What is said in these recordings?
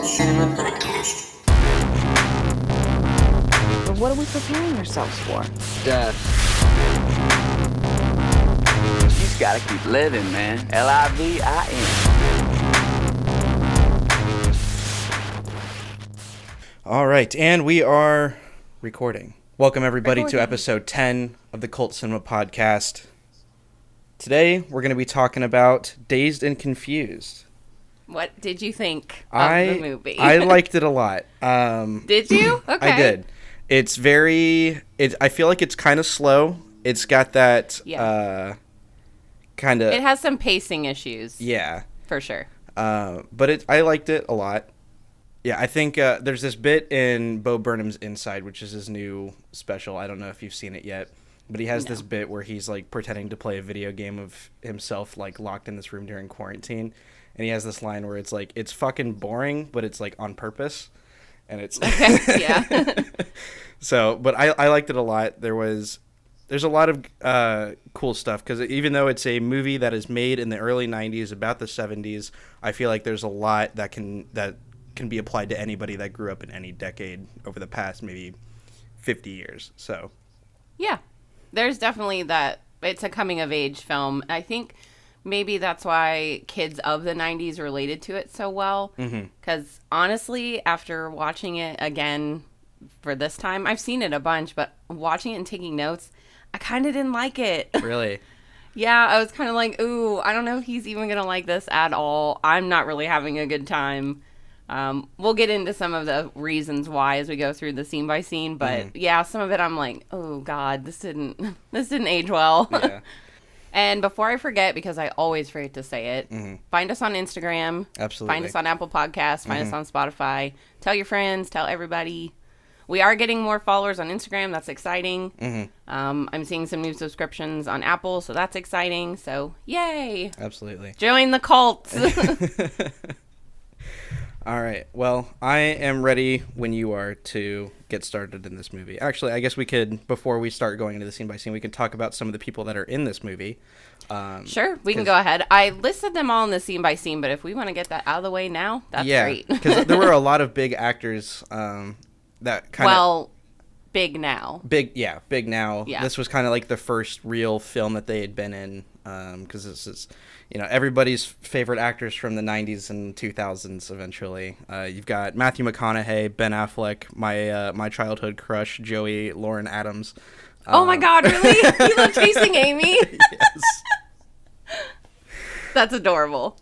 Cult Cinema Podcast. But what are we preparing ourselves for? Death. You just gotta keep living, man. Livin. All right, and we are recording. Welcome, everybody, to episode 10 of the Cult Cinema Podcast. Today, we're going to be talking about Dazed and Confused. What did you think of the movie? I liked it a lot. Did you? Okay. I did. It's I feel like it's kind of slow. It's got that kind of... It has some pacing issues. Yeah. For sure. But I liked it a lot. Yeah, I think there's this bit in Bo Burnham's Inside, which is his new special. I don't know if you've seen it yet. But he has this bit where he's, like, pretending to play a video game of himself, like, locked in this room during quarantine. And he has this line where it's, like, it's fucking boring, but it's, like, on purpose. And it's... Okay, yeah. So, but I liked it a lot. There's a lot of cool stuff, because even though it's a movie that is made in the early 90s, about the 70s, I feel like there's a lot that can be applied to anybody that grew up in any decade over the past maybe 50 years. So... Yeah. There's definitely that. It's a coming-of-age film. I think maybe that's why kids of the 90s related to it so well. Because honestly, after watching it again for this time, I've seen it a bunch, but watching it and taking notes, I kind of didn't like it. Really? Yeah, I was kind of like, ooh, I don't know if he's even going to like this at all. I'm not really having a good time. We'll get into some of the reasons why as we go through the scene by scene, but yeah, some of it I'm like, oh God, this didn't age well. Yeah. And before I forget, because I always forget to say it, find us on Instagram. Absolutely. Find us on Apple Podcasts. Find us on Spotify. Tell your friends. Tell everybody. We are getting more followers on Instagram. That's exciting. I'm seeing some new subscriptions on Apple, so that's exciting. So, yay. Absolutely. Join the cult. All right. Well, I am ready when you are to get started in this movie. Actually, I guess we could, before we start going into the scene by scene, we could talk about some of the people that are in this movie. Sure, we can go ahead. I listed them all in the scene by scene, but if we want to get that out of the way now, that's great. Because there were a lot of big actors that kind of... Well, big now. Big now. Yeah. This was kind of like the first real film that they had been in, because this is... everybody's favorite actors from the 90s and 2000s eventually. You've got Matthew McConaughey, Ben Affleck, my childhood crush, Joey Lauren Adams. Oh my God, really? You love Chasing Amy? Yes. That's adorable.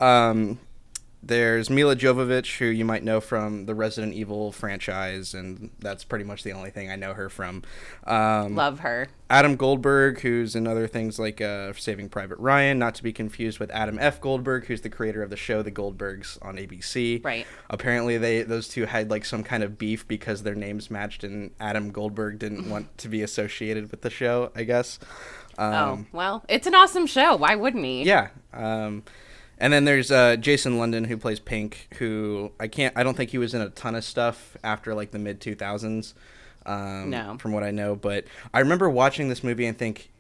There's Mila Jovovich, who you might know from the Resident Evil franchise, and that's pretty much the only thing I know her from. Love her. Adam Goldberg, who's in other things like Saving Private Ryan, not to be confused with Adam F. Goldberg, who's the creator of the show The Goldbergs on ABC. Right. Apparently, those two had like some kind of beef because their names matched, and Adam Goldberg didn't want to be associated with the show, I guess. Well, it's an awesome show. Why wouldn't he? Yeah. And then there's Jason London, who plays Pink, who I don't think he was in a ton of stuff after like the mid 2000s. No. From what I know, but I remember watching this movie and think,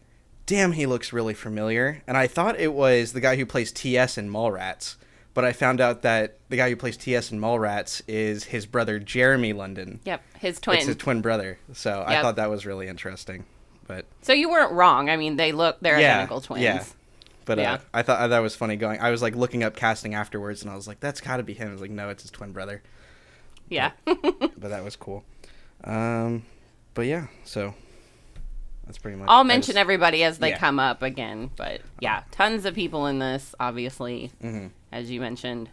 damn, he looks really familiar. And I thought it was the guy who plays TS in Mallrats, but I found out that the guy who plays TS in Mallrats is his brother Jeremy London. Yep, his twin. It's his twin brother. So I thought that was really interesting. But so you weren't wrong. I mean, they're identical twins. Yeah. But I thought that was funny going. I was like looking up casting afterwards, and I was like, "That's got to be him." I was like, "No, it's his twin brother." Yeah. But that was cool. But yeah, so that's pretty much. I'll mention everybody as they come up again, but yeah, tons of people in this, obviously, as you mentioned.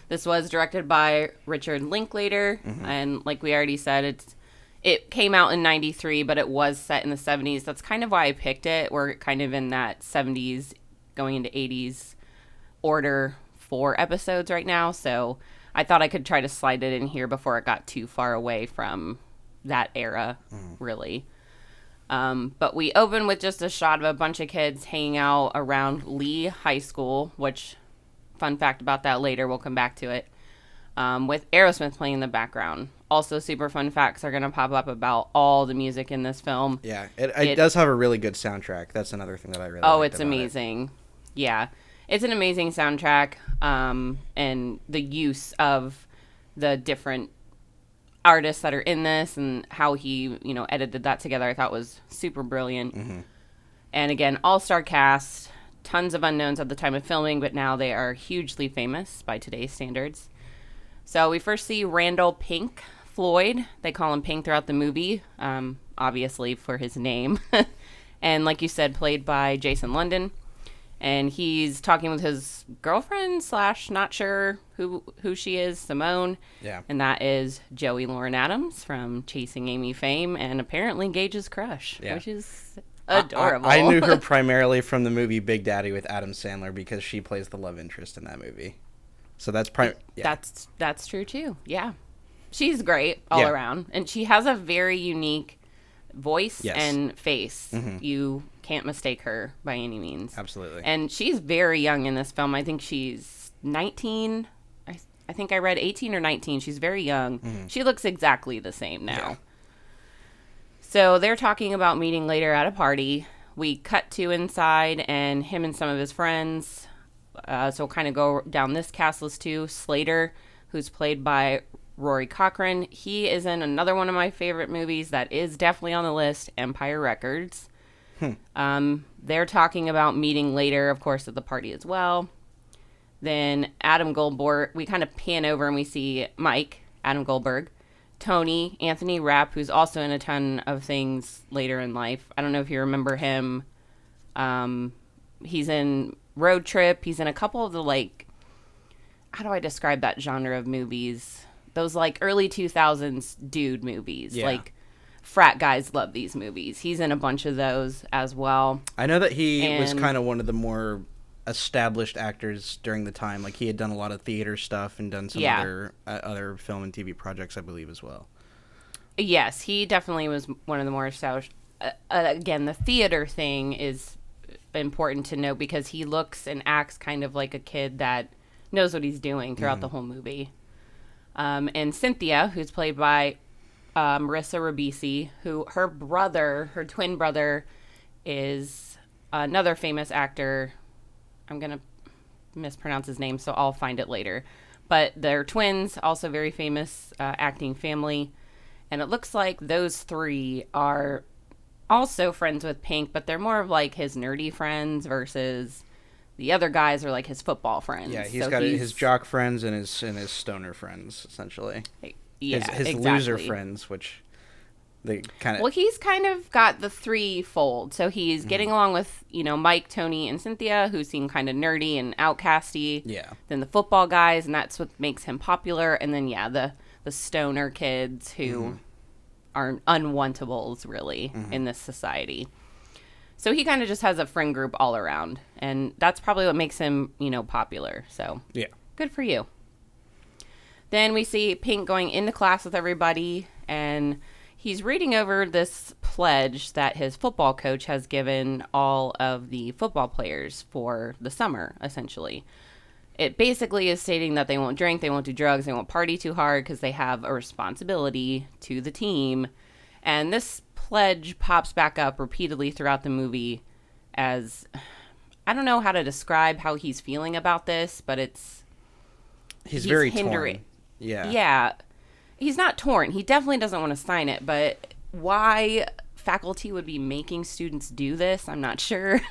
This was directed by Richard Linklater, and like we already said, it came out in 93, but it was set in the 70s. That's kind of why I picked it. We're kind of in that 70s going into 80s order for episodes right now. So I thought I could try to slide it in here before it got too far away from that era, really. But we open with just a shot of a bunch of kids hanging out around Lee High School, which, fun fact about that later, we'll come back to it, with Aerosmith playing in the background. Also, super fun facts are going to pop up about all the music in this film. Yeah, it does have a really good soundtrack. That's another thing that I really liked. Oh, it's amazing. Yeah, it's an amazing soundtrack, and the use of the different artists that are in this and how he, edited that together, I thought was super brilliant. Mm-hmm. And again, all-star cast, tons of unknowns at the time of filming, but now they are hugely famous by today's standards. So we first see Randall Pink Floyd. They call him Pink throughout the movie, obviously for his name. And like you said, played by Jason London. And he's talking with his girlfriend / not sure who she is, Simone. Yeah. And that is Joey Lauren Adams from Chasing Amy fame and apparently Gage's crush, which is adorable. I knew her primarily from the movie Big Daddy with Adam Sandler because she plays the love interest in that movie. So that's That's true too. Yeah. She's great all around. And she has a very unique voice and face. Mm-hmm. You can't mistake her by any means. Absolutely. And she's very young in this film. I think she's 19. I think I read 18 or 19. She's very young. Mm-hmm. She looks exactly the same now. Yeah. So they're talking about meeting later at a party. We cut to inside and him and some of his friends. So we'll kind of go down this cast list too. Slater, who's played by Rory Cochrane. He is in another one of my favorite movies that is definitely on the list, Empire Records. They're talking about meeting later, of course, at the party as well. Then Adam Goldberg, we kind of pan over and we see Mike, Adam Goldberg, Tony, Anthony Rapp, who's also in a ton of things later in life. I don't know if you remember him. He's in Road Trip. He's in a couple of the, how do I describe that genre of movies? Those, early 2000s dude movies. Yeah. Frat guys love these movies. He's in a bunch of those as well. I know that he was kind of one of the more established actors during the time. He had done a lot of theater stuff and done some other film and TV projects, I believe, as well. Yes, he definitely was one of the more established. Again, the theater thing is important to note because he looks and acts kind of like a kid that knows what he's doing throughout the whole movie. And Cynthia, who's played by Marissa Ribisi, who her twin brother, is another famous actor. I'm going to mispronounce his name, so I'll find it later. But they're twins, also very famous acting family. And it looks like those three are also friends with Pink, but they're more of his nerdy friends versus the other guys are his football friends. Yeah, he's got his jock friends and his stoner friends, essentially. Yeah, his exactly. loser friends, which they kind of... Well, he's kind of got the threefold. So he's getting along with, Mike, Tony, and Cynthia, who seem kind of nerdy and outcasty. Yeah. Then the football guys, and that's what makes him popular. And then, the stoner kids who are unwantables, really, in this society. So he kind of just has a friend group all around. And that's probably what makes him, popular. So yeah, good for you. Then we see Pink going into class with everybody, and he's reading over this pledge that his football coach has given all of the football players for the summer, essentially. It basically is stating that they won't drink, they won't do drugs, they won't party too hard because they have a responsibility to the team. And this pledge pops back up repeatedly throughout the movie as... I don't know how to describe how he's feeling about this, but he's very torn. Yeah. Yeah. He's not torn. He definitely doesn't want to sign it, but why faculty would be making students do this, I'm not sure.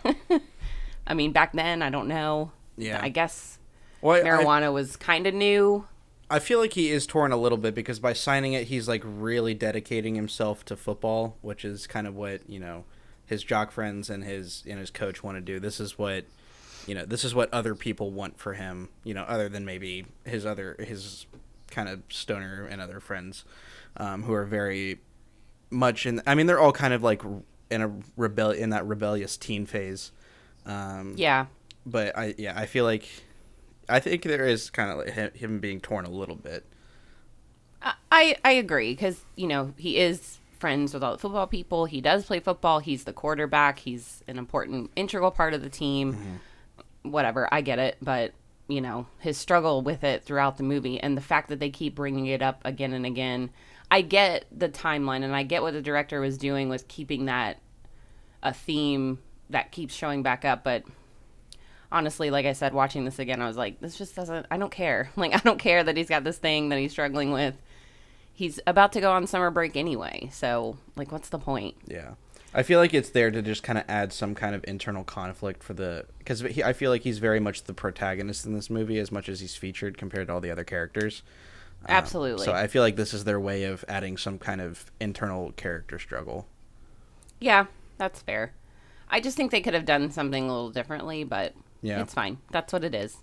I mean, back then, I don't know. Yeah. I guess marijuana was kind of new. I feel like he is torn a little bit because by signing it, he's really dedicating himself to football, which is kind of what, his jock friends and his coach want to do. This is what other people want for him, other than maybe his kind of stoner and other friends, who are very much they're all kind of in that rebellious teen phase. Yeah. But I feel like, I think there is kind of him being torn a little bit. I agree because, he is friends with all the football people. He does play football. He's the quarterback. He's an important, integral part of the team. Mm-hmm. Whatever, I get it. But, his struggle with it throughout the movie and the fact that they keep bringing it up again and again. I get the timeline and I get what the director was doing with keeping that a theme that keeps showing back up. But honestly, like I said, watching this again, I was like, this just doesn't, I don't care. Like, I don't care that he's got this thing that he's struggling with. He's about to go on summer break anyway. So, like, what's the point? Yeah. I feel like it's there to just kind of add some kind of internal conflict for because I feel like he's very much the protagonist in this movie as much as he's featured compared to all the other characters. Absolutely. So I feel like this is their way of adding some kind of internal character struggle. Yeah, that's fair. I just think they could have done something a little differently, but yeah, it's fine. That's what it is.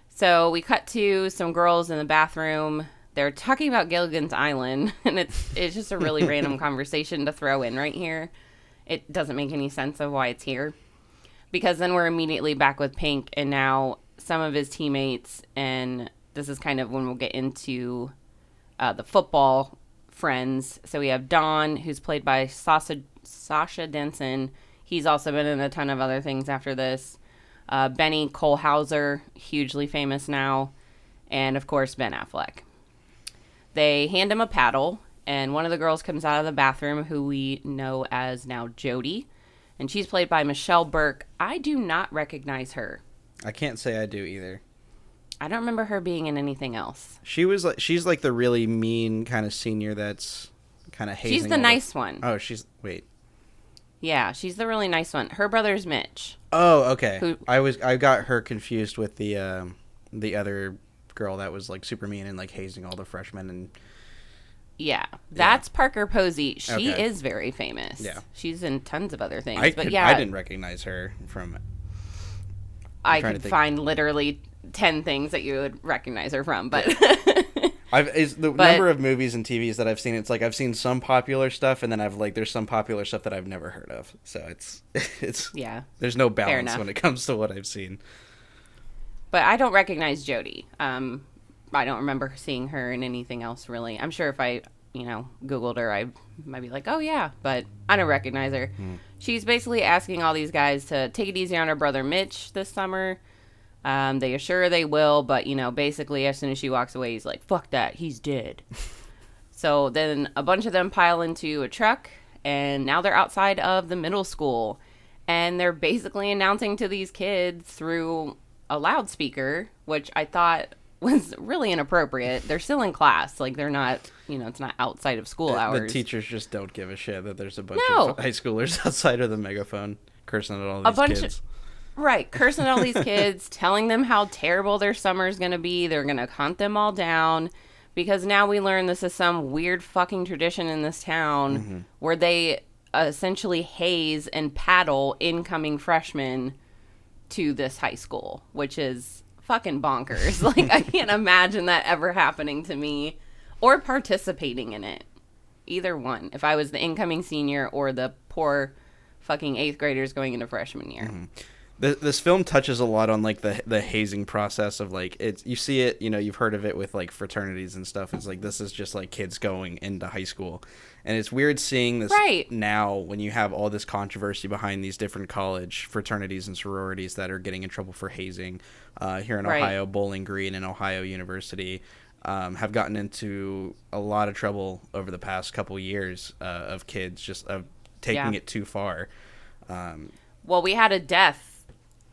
So we cut to some girls in the bathroom. They're talking about Gilligan's Island, and it's just a really random conversation to throw in right here. It doesn't make any sense of why it's here. Because then we're immediately back with Pink, and now some of his teammates, and this is kind of when we'll get into the football friends. So we have Don, who's played by Sasha Denson. He's also been in a ton of other things after this. Benny Colhauser, hugely famous now. And, of course, Ben Affleck. They hand him a paddle, and one of the girls comes out of the bathroom, who we know as now Jody. And she's played by Michelle Burke. I do not recognize her. I can't say I do either. I don't remember her being in anything else. She's like the really mean kind of senior that's kind of hazing. She's the nice one. Oh, wait. Yeah, she's the really nice one. Her brother's Mitch. Oh, okay. I got her confused with the other girl that was like super mean and like hazing all the freshmen and. Yeah, that's Parker Posey. She Okay. is very famous. Yeah, she's in tons of other things. I didn't recognize her from. I could find literally 10 things that you would recognize her from, but number of movies and TVs that I've seen. It's like I've seen some popular stuff, and then there's some popular stuff that I've never heard of. So it's yeah. There's no balance when it comes to what I've seen. But I don't recognize Jody. I don't remember seeing her in anything else, really. I'm sure if I, Googled her, I might be like, oh, yeah. But I don't recognize her. She's basically asking all these guys to take it easy on her brother Mitch this summer. They assure they will, but, basically as soon as she walks away, he's like, fuck that, he's dead. So then a bunch of them pile into a truck, and now they're outside of the middle school. And they're basically announcing to these kids through a loudspeaker, which I thought was really inappropriate. They're still in class. Like, they're not, it's not outside of school hours. The teachers just don't give a shit that there's a bunch of high schoolers outside of the megaphone cursing at all these kids. Right, cursing at all these kids, telling them how terrible their summer is going to be. They're going to hunt them all down. Because now we learn this is some weird fucking tradition in this town where they essentially haze and paddle incoming freshmen to this high school, which is fucking bonkers. Like, I can't imagine that ever happening to me or participating in it. Either one. If I was the incoming senior or the poor fucking 8th graders going into freshman year. This film touches a lot on like the hazing process of like you see it, you've heard of it with like fraternities and stuff. It's like this is just like kids going into high school. And it's weird seeing this now when you have all this controversy behind these different college fraternities and sororities that are getting in trouble for hazing. Here in Ohio, Bowling Green and Ohio University have gotten into a lot of trouble over the past couple years of kids just taking it too far. Well, we had a death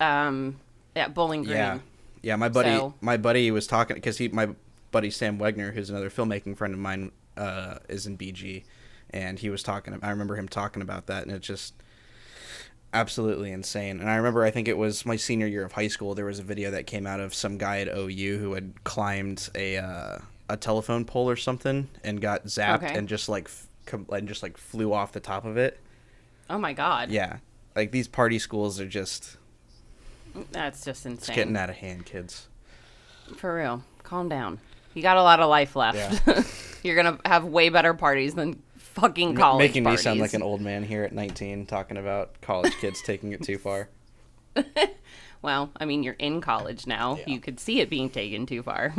at Bowling Green. Yeah. My buddy was talking because my buddy Sam Wegner, who's another filmmaking friend of mine, is in BG, and he was talking. I remember him talking about that, and it's just absolutely insane. And I remember, I think it was my senior year of high school. There was a video that came out of some guy at OU who had climbed a telephone pole or something and got zapped and just flew off the top of it. Oh my God. Yeah, like these party schools are just. That's just insane. It's getting out of hand, kids. For real. Calm down. You got a lot of life left. Yeah. You're going to have way better parties than fucking college Making parties. me sound like an old man here at 19 talking about college kids taking it too far. Well, I mean, you're in college now. Yeah. You could see it being taken too far.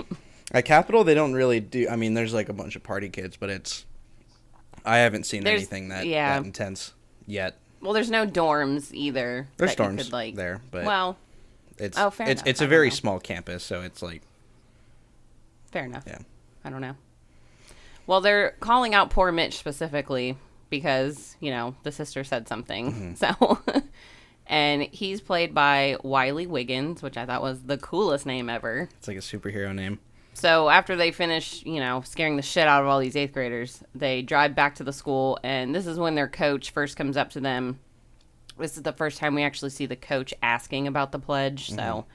At Capitol, they don't really do... I mean, there's like a bunch of party kids, but I haven't seen anything that intense yet. Well, there's no dorms either. There's dorms there, but it's fair enough. It's a very small campus, so it's like fair enough. Yeah, I don't know. Well, they're calling out poor Mitch specifically because the sister said something. So, And he's played by Wiley Wiggins, which I thought was the coolest name ever. It's like a superhero name. So after they finish, scaring the shit out of all these 8th graders, they drive back to the school, and this is when their coach first comes up to them. This is the first time we actually see the coach asking about the pledge. So,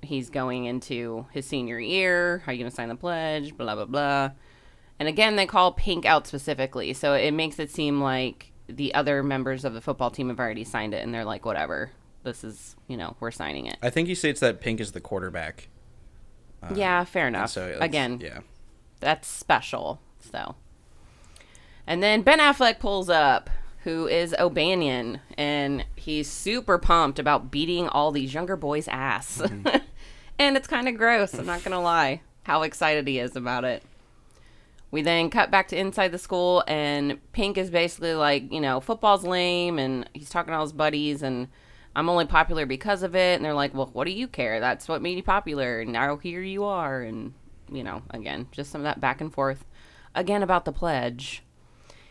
he's going into his senior year. How are you going to sign the pledge? Blah, blah, blah. And again, they call Pink out specifically. So it makes it seem like the other members of the football team have already signed it, and they're like, whatever. This is, we're signing it. I think he states that Pink is the quarterback. Yeah, fair enough. So again, that's special. So, and then Ben Affleck pulls up, who is O'Banion, and he's super pumped about beating all these younger boys' ass. Mm-hmm. And it's kind of gross, I'm not going to lie, how excited he is about it. We then cut back to inside the school, and Pink is basically like, football's lame, and he's talking to all his buddies, and I'm only popular because of it. And they're like, well, what do you care? That's what made you popular, and now here you are. And, again, just some of that back and forth. Again, about the pledge.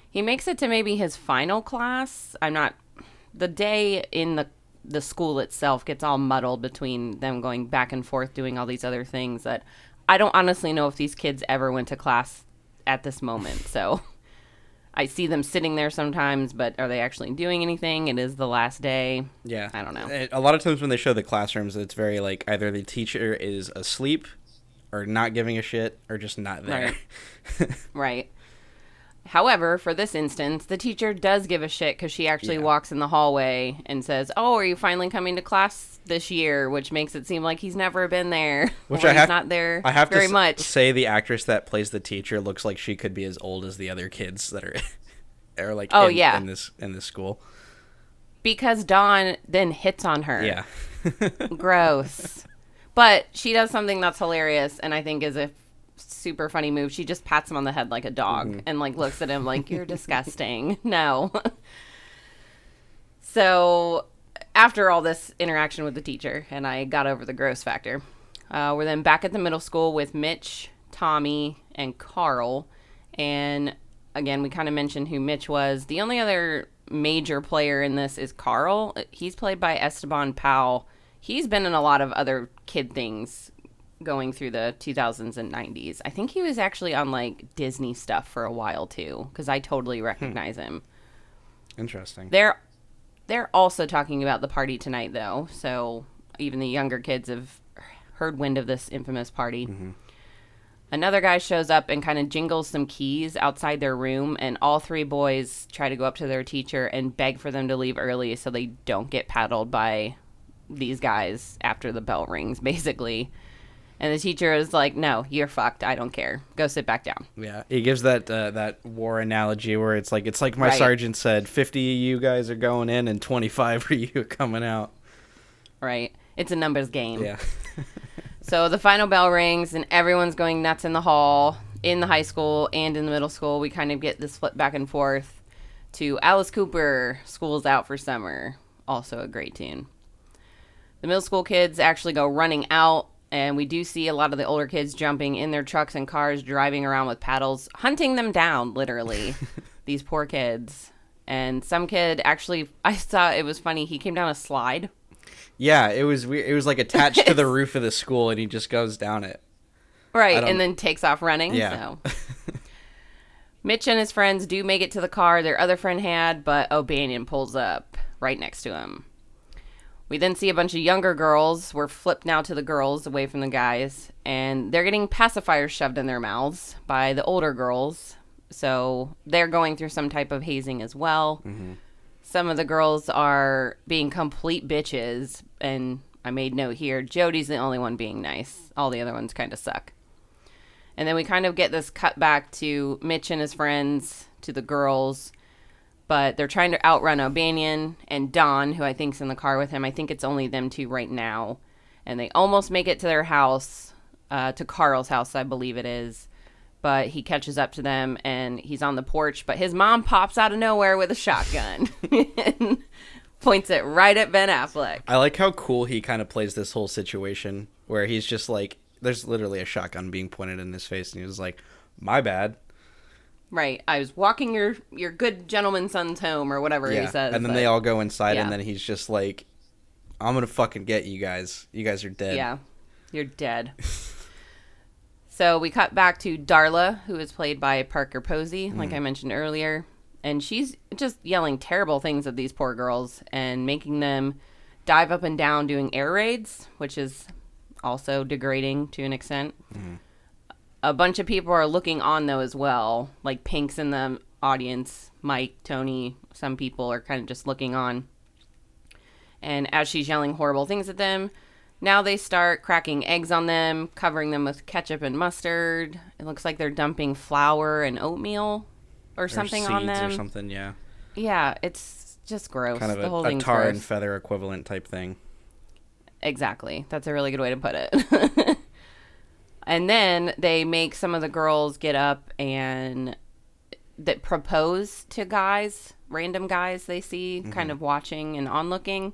He makes it to maybe his final class. The day in the school itself gets all muddled between them going back and forth doing all these other things that I don't honestly know if these kids ever went to class at this moment. So I see them sitting there sometimes, but are they actually doing anything? It is the last day. Yeah. I don't know. A lot of times when they show the classrooms, it's very like either the teacher is asleep or not giving a shit or just not there. Right. Right. However, for this instance, the teacher does give a shit because she actually walks in the hallway and says, oh, are you finally coming to class this year? Which makes it seem like he's never been there. Which he's not there very much. Say the actress that plays the teacher looks like she could be as old as the other kids that are like in this school. Because Dawn then hits on her. Yeah. Gross. But she does something that's hilarious and I think is a super funny move. She just pats him on the head like a dog and like looks at him like, you're disgusting. No. So after all this interaction with the teacher and I got over the gross factor, we're then back at the middle school with Mitch, Tommy, and Carl. And again, we kind of mentioned who Mitch was. The only other major player in this is Carl. He's played by Esteban Powell. He's been in a lot of other kid things going through the 2000s and 90s. I think he was actually on like Disney stuff for a while too, because I totally recognize him. Interesting. They're also talking about the party tonight though, so even the younger kids have heard wind of this infamous party. Mm-hmm. Another guy shows up and kind of jingles some keys outside their room, and all 3 boys try to go up to their teacher and beg for them to leave early so they don't get paddled by these guys after the bell rings, basically. And the teacher is like, no, you're fucked. I don't care. Go sit back down. Yeah. He gives that war analogy where it's like my sergeant said, 50 of you guys are going in and 25 of you are coming out. Right. It's a numbers game. Yeah. So the final bell rings and everyone's going nuts in the hall, in the high school and in the middle school. We kind of get this flip back and forth to Alice Cooper, School's Out for Summer. Also a great tune. The middle school kids actually go running out. And we do see a lot of the older kids jumping in their trucks and cars, driving around with paddles, hunting them down, literally, these poor kids. And some kid actually, I thought it was funny, he came down a slide. Yeah, it was weird. It was like attached to the roof of the school, and he just goes down it. Right, and then takes off running. Yeah. So. Mitch and his friends do make it to the car their other friend had, but O'Banion pulls up right next to him. We then see a bunch of younger girls. We're flipped now to the girls away from the guys. And they're getting pacifiers shoved in their mouths by the older girls. So they're going through some type of hazing as well. Mm-hmm. Some of the girls are being complete bitches. And I made note here, Jody's the only one being nice. All the other ones kind of suck. And then we kind of get this cut back to Mitch and his friends, to the girls. But they're trying to outrun O'Banion and Don, who I think's in the car with him. I think it's only them 2 right now. And they almost make it to their house, to Carl's house, I believe it is. But he catches up to them, and he's on the porch. But his mom pops out of nowhere with a shotgun and points it right at Ben Affleck. I like how cool he kind of plays this whole situation, where he's just like, there's literally a shotgun being pointed in his face, and he was like, my bad. Right. I was walking your good gentleman's son's home, or whatever he says. And then they all go inside, yeah. and then he's just like, I'm going to fucking get you guys. You guys are dead. Yeah. You're dead. So we cut back to Darla, who is played by Parker Posey, like I mentioned earlier. And she's just yelling terrible things at these poor girls and making them dive up and down doing air raids, which is also degrading to an extent. A bunch of people are looking on, though, as well. Like Pink's in the audience. Mike, Tony, some people are kind of just looking on. And as she's yelling horrible things at them, now they start cracking eggs on them, covering them with ketchup and mustard. It looks like they're dumping flour and oatmeal or something on them. Or something, yeah. Yeah, it's just gross. Kind of the whole a thing's tar gross. and feather equivalent type thing. Exactly. That's a really good way to put it. And then they make some of the girls get up and that propose to guys, random guys they see, kind of watching and onlooking.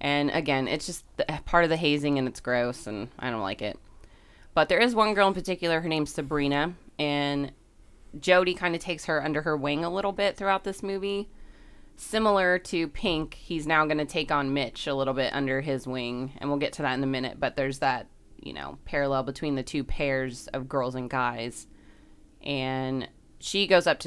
And again, it's just part of the hazing, and it's gross, and I don't like it. But there is one girl in particular, her name's Sabrina, and Jody kind of takes her under her wing a little bit throughout this movie. Similar to Pink, he's now going to take on Mitch a little bit under his wing, and we'll get to that in a minute, but there's that, parallel between the two pairs of girls and guys. And Jody goes up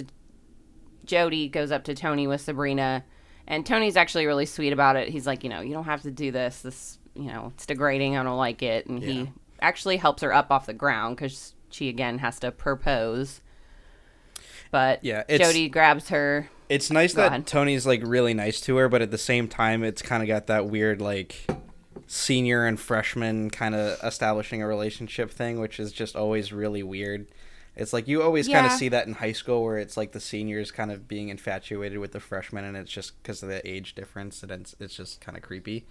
to Tony with Sabrina, and Tony's actually really sweet about it. He's like, you don't have to do this. This, it's degrading. I don't like it. And he actually helps her up off the ground because she, again, has to propose. But Jody grabs her. It's nice that Tony's, like, really nice to her, but at the same time, it's kind of got that weird, like, senior and freshman kind of establishing a relationship thing, which is just always really weird. It's like you always kind of see that in high school where it's like the seniors kind of being infatuated with the freshmen, and it's just because of the age difference, and it's just kind of creepy.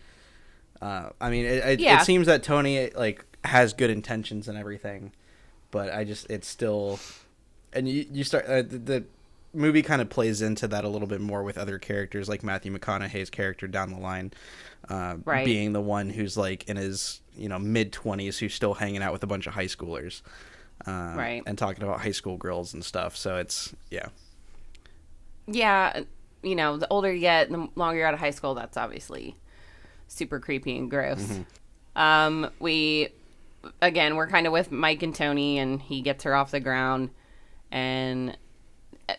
I mean, it seems that Tony like has good intentions and everything, but it's still, and you start the movie kind of plays into that a little bit more with other characters like Matthew McConaughey's character down the line, being the one who's like in his mid-20s who's still hanging out with a bunch of high schoolers. And talking about high school girls and stuff. So it's, the older you get, the longer you're out of high school, that's obviously super creepy and gross. We're kind of with Mike and Tony, and he gets her off the ground, and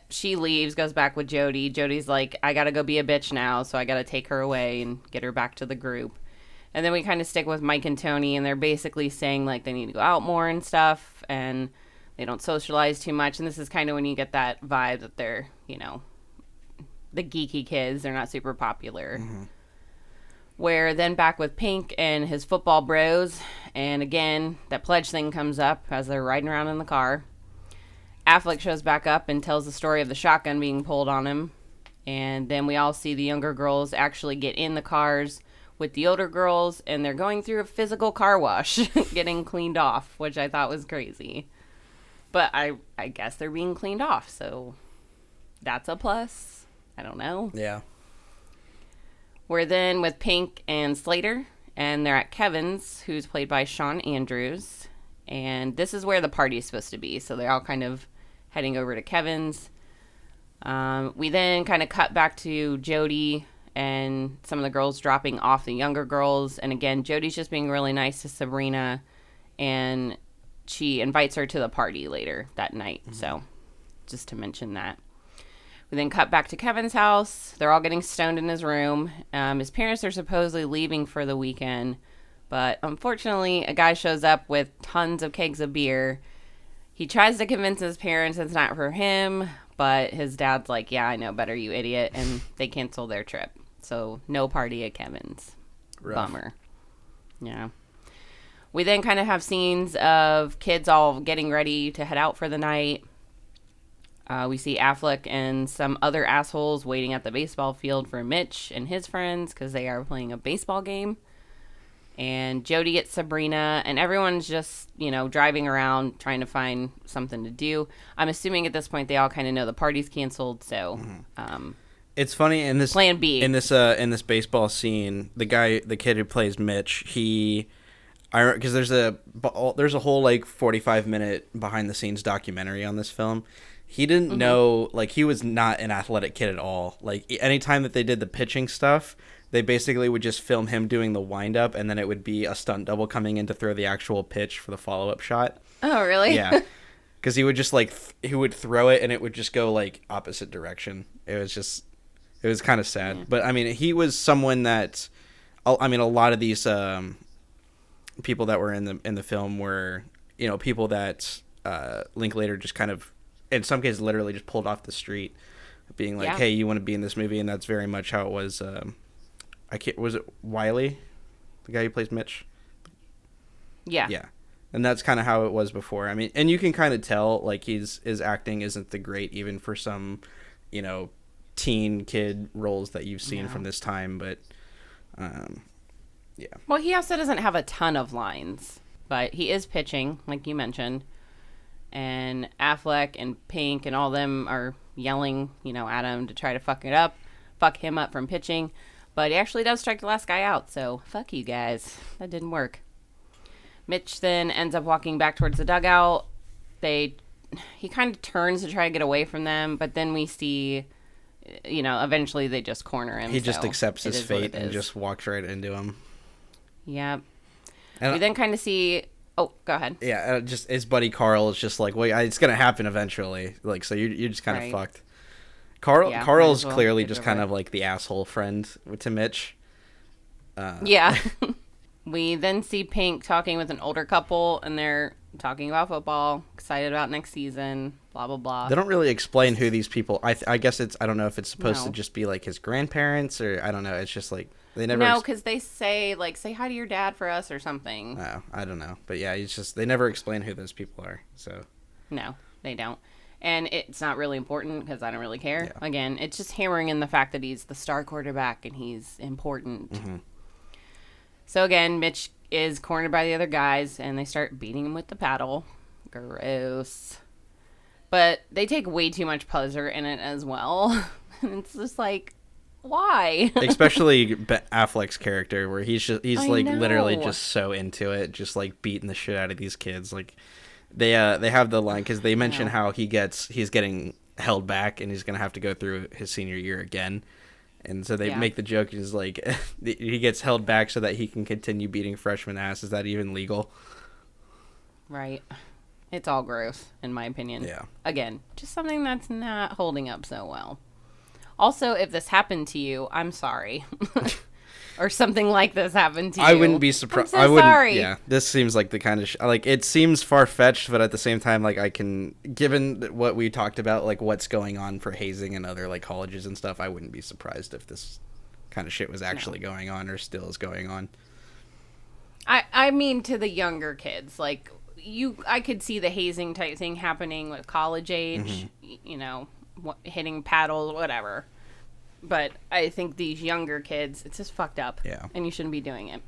she leaves, goes back with Jody. Jody's like, I gotta go be a bitch now, so I gotta take her away and get her back to the group. And then we kind of stick with Mike and Tony, and they're basically saying, like, they need to go out more and stuff, and they don't socialize too much. And this is kind of when you get that vibe that they're, the geeky kids. They're not super popular. Where then back with Pink and his football bros, and again, that pledge thing comes up as they're riding around in the car. Affleck shows back up and tells the story of the shotgun being pulled on him. And then we all see the younger girls actually get in the cars with the older girls, and they're going through a physical car wash, getting cleaned off, which I thought was crazy. But I guess they're being cleaned off, so that's a plus. I don't know. Yeah. We're then with Pink and Slater, and they're at Kevin's, who's played by Sean Andrews. And this is where the party's supposed to be, so they're all kind of heading over to Kevin's. We then kind of cut back to Jody and some of the girls dropping off the younger girls. And again, Jody's just being really nice to Sabrina, and she invites her to the party later that night. So just to mention that. We then cut back to Kevin's house. They're all getting stoned in his room. His parents are supposedly leaving for the weekend, but unfortunately a guy shows up with tons of kegs of beer. He tries to convince his parents it's not for him, but his dad's like, yeah, I know better, you idiot, and they cancel their trip. So no party at Kevin's. Rough. Bummer. Yeah. We then kind of have scenes of kids all getting ready to head out for the night. We see Affleck and some other assholes waiting at the baseball field for Mitch and his friends because they are playing a baseball game. And Jody gets Sabrina, and everyone's just, driving around trying to find something to do. I'm assuming at this point they all kind of know the party's canceled, so... It's funny in this Plan B. In this baseball scene, the kid who plays Mitch, Because there's a whole like 45-minute behind the scenes documentary on this film. He didn't know, like, he was not an athletic kid at all. Like, anytime that they did the pitching stuff, they basically would just film him doing the wind up, and then it would be a stunt double coming in to throw the actual pitch for the follow up shot. Oh, really? Yeah. Because he would just like he would throw it and it would just go like opposite direction. It was kind of sad. Yeah. But I mean, he was someone that, I mean, a lot of these people that were in the film were, you know, people that Linklater just kind of, in some cases, literally just pulled off the street, being like, "Hey, you want to be in this movie?" And that's very much how it was. Was it Wiley, the guy who plays Mitch? Yeah. Yeah. And that's kind of how it was before. I mean, and you can kind of tell, like, his acting isn't the great, even for some, you know, teen kid roles that you've seen from this time. But, yeah. Well, he also doesn't have a ton of lines, but he is pitching, like you mentioned. And Affleck and Pink and all them are yelling, you know, at him to try to fuck him up from pitching. But he actually does strike the last guy out, so fuck you guys. That didn't work. Mitch then ends up walking back towards the dugout. He kind of turns to try to get away from them, but then we see, you know, eventually they just corner him. He just accepts his fate and just walks right into him. Yeah. And we then kind of see... Oh, go ahead. Yeah, just his buddy Carl is just like, well, it's going to happen eventually. Like, so you're just kind of fucked. Carl's clearly just kind of like the asshole friend to Mitch. Yeah. We then see Pink talking with an older couple, and they're talking about football, excited about next season, blah, blah, blah. They don't really explain who these people... I guess I don't know if it's supposed to just be like his grandparents, or I don't know. It's just like, they never... No, because they say, like, say hi to your dad for us or something. Oh, I don't know. But yeah, they never explain who those people are, so... No, they don't. And it's not really important because I don't really care. Yeah. Again, it's just hammering in the fact that he's the star quarterback and he's important. Mm-hmm. So again, Mitch is cornered by the other guys and they start beating him with the paddle. Gross. But they take way too much pleasure in it as well. And it's just like, why? Especially Affleck's character, where he's like literally just so into it, just like beating the shit out of these kids. Like they have the line because they mention how he's getting held back and he's gonna have to go through his senior year again. And so they make the joke is like he gets held back so that he can continue beating freshman ass. Is that even legal? Right. It's all gross, in my opinion. Yeah. Again, just something that's not holding up so well. Also, if this happened to you, I'm sorry. Or something like this happened to you. I wouldn't be surprised. I'm so sorry. Yeah, this seems like the kind of like it seems far fetched, but at the same time, like given what we talked about, like what's going on for hazing and other like colleges and stuff, I wouldn't be surprised if this kind of shit was actually going on or still is going on. I mean, to the younger kids, like I could see the hazing type thing happening with college age, you know, hitting paddles, whatever. But I think these younger kids, it's just fucked up. Yeah. And you shouldn't be doing it.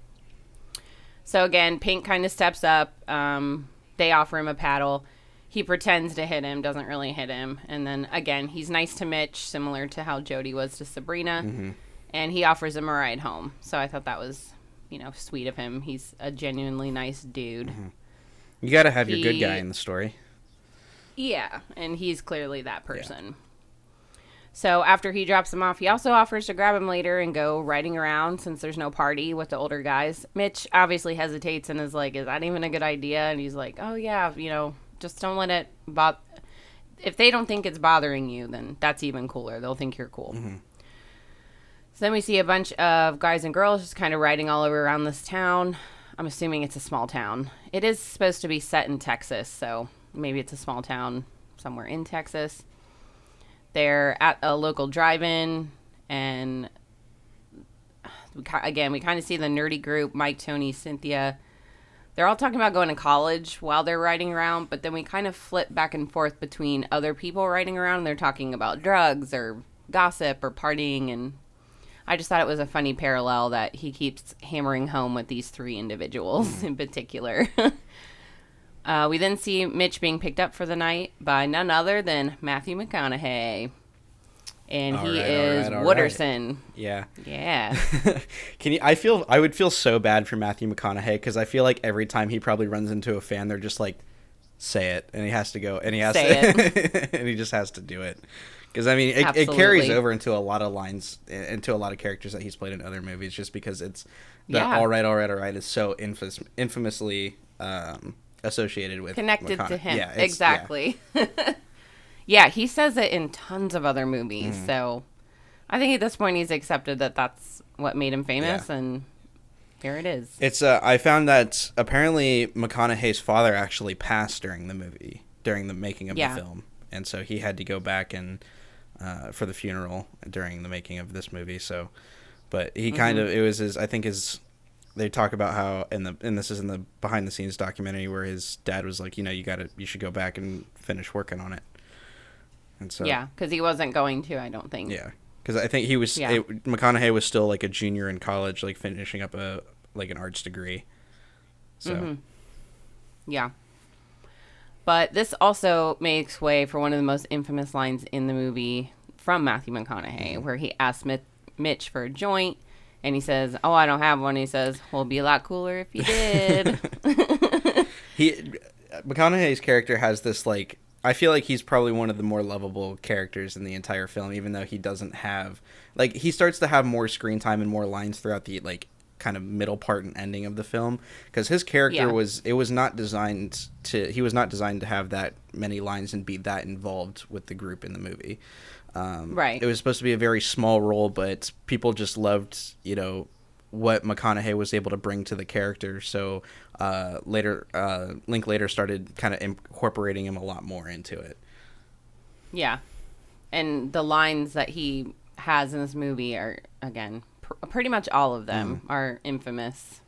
So again, Pink kind of steps up. They offer him a paddle. He pretends to hit him, doesn't really hit him. And then again, he's nice to Mitch, similar to how Jody was to Sabrina. Mm-hmm. And he offers him a ride home. So I thought that was, you know, sweet of him. He's a genuinely nice dude. Mm-hmm. You got to have your good guy in the story. Yeah, and he's clearly that person. Yeah. So after he drops him off, he also offers to grab him later and go riding around since there's no party with the older guys. Mitch obviously hesitates and is like, is that even a good idea? And he's like, oh, yeah, you know, just don't let it bother. If they don't think it's bothering you, then that's even cooler. They'll think you're cool. Mm-hmm. So then we see a bunch of guys and girls just kind of riding all over around this town. I'm assuming it's a small town. It is supposed to be set in Texas, so maybe it's a small town somewhere in Texas. They're at a local drive-in, and we kind of see the nerdy group, Mike, Tony, Cynthia. They're all talking about going to college while they're riding around, but then we kind of flip back and forth between other people riding around, and they're talking about drugs or gossip or partying, and I just thought it was a funny parallel that he keeps hammering home with these three individuals in particular. We then see Mitch being picked up for the night by none other than Matthew McConaughey, and All he right, is all right. Wooderson. Yeah. Yeah. I would feel so bad for Matthew McConaughey because I feel like every time he probably runs into a fan, they're just like, say it, and he has to go, and he has Say to, and he just has to do it. Because I mean, it carries over into a lot of lines, into a lot of characters that he's played in other movies, just because it's that all right is so infamously associated with Connected McConaughey. to him. Yeah, exactly. Yeah. Yeah, he says it in tons of other movies. So I think at this point he's accepted that that's what made him famous, and here it is. It's I found that apparently McConaughey's father actually passed during the making of the film, and so he had to go back and for the funeral during the making of this movie. So, but he kind of, it was his, I think his, they talk about how and this is in the behind the scenes documentary where his dad was like, you should go back and finish working on it. And so because he wasn't going to, I don't think. Yeah, because I think he was McConaughey was still like a junior in college, like finishing up an arts degree. So yeah. But this also makes way for one of the most infamous lines in the movie from Matthew McConaughey, where he asks Mitch for a joint, and he says, "Oh, I don't have one." He says, "Well, it'd be a lot cooler if you did." McConaughey's character has this I feel like he's probably one of the more lovable characters in the entire film, even though he doesn't have he starts to have more screen time and more lines throughout the kind of middle part and ending of the film, because his character he was not designed to have that many lines and be that involved with the group in the movie. Right. It was supposed to be a very small role, but people just loved, what McConaughey was able to bring to the character. So Linklater started kind of incorporating him a lot more into it. Yeah. And the lines that he has in this movie are, again, pretty much all of them are infamous.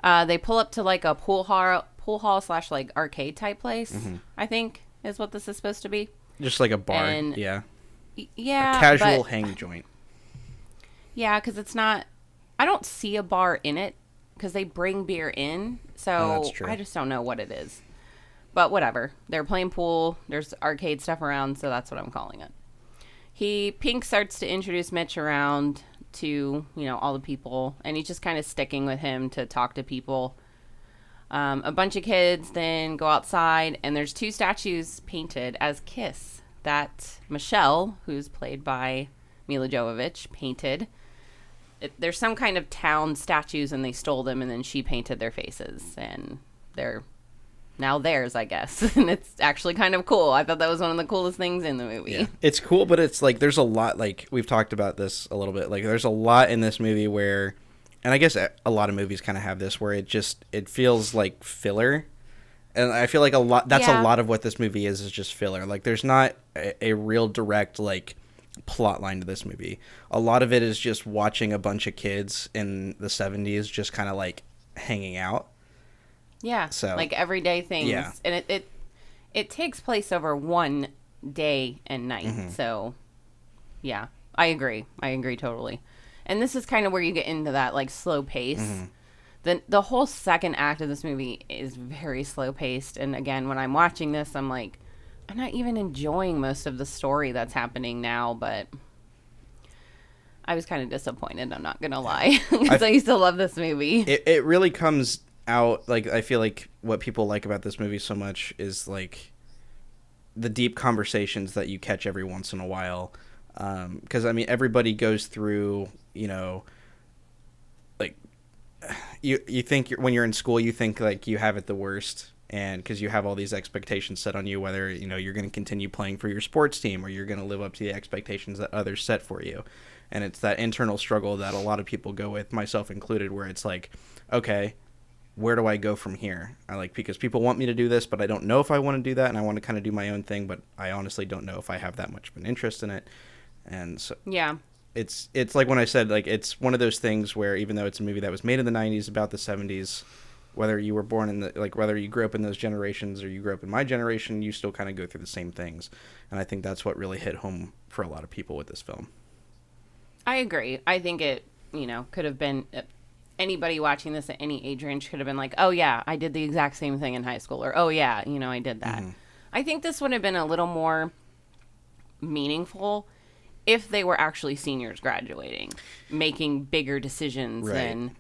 They pull up to a pool hall / arcade type place, I think is what this is supposed to be. Just like a bar, yeah. Yeah. A casual hang joint. Yeah, because it's not... I don't see a bar in it, because they bring beer in, so I just don't know what it is. But whatever. They're playing pool, there's arcade stuff around, so that's what I'm calling it. Pink starts to introduce Mitch around to, all the people, and he's just kind of sticking with him to talk to people. A bunch of kids then go outside, and there's 2 statues painted as Kiss that Michelle, who's played by Mila Jovovich, painted. There's some kind of town statues, and they stole them, and then she painted their faces, and they're now theirs, I guess. And it's actually kind of cool. I thought that was one of the coolest things in the movie. Yeah. It's cool, but it's there's a lot, we've talked about this a little bit, there's a lot in this movie where, and I guess a lot of movies kind of have this, where it feels like filler. And I feel like a lot of what this movie is just filler. There's not a real direct, plot line to this movie. A lot of it is just watching a bunch of kids in the 70s just kind of hanging out. Yeah. So everyday things. Yeah. And it takes place over one day and night. So yeah, I agree totally. And this is kind of where you get into that slow pace. The whole second act of this movie is very slow paced, and again, when I'm watching this, I'm I'm not even enjoying most of the story that's happening now, but I was kind of disappointed, I'm not gonna lie, because I used to love this movie. It really comes out, I feel like what people like about this movie so much is the deep conversations that you catch every once in a while, because I mean everybody goes through, you think when you're in school, you think you have it the worst, and because you have all these expectations set on you, whether you're going to continue playing for your sports team or you're going to live up to the expectations that others set for you. And it's that internal struggle that a lot of people go with, myself included, where it's okay, where do I go from here? Because people want me to do this, but I don't know if I want to do that, and I want to kind of do my own thing, but I honestly don't know if I have that much of an interest in it. And so yeah, it's like when I said it's one of those things where even though it's a movie that was made in the 90s about the 70s, whether you were born in the whether you grew up in those generations or you grew up in my generation, you still kind of go through the same things. And I think that's what really hit home for a lot of people with this film. I agree. I think it could have been anybody watching this at any age range could have been oh yeah, I did the exact same thing in high school, or oh yeah, I did that. I think this would have been a little more meaningful if they were actually seniors graduating, making bigger decisions than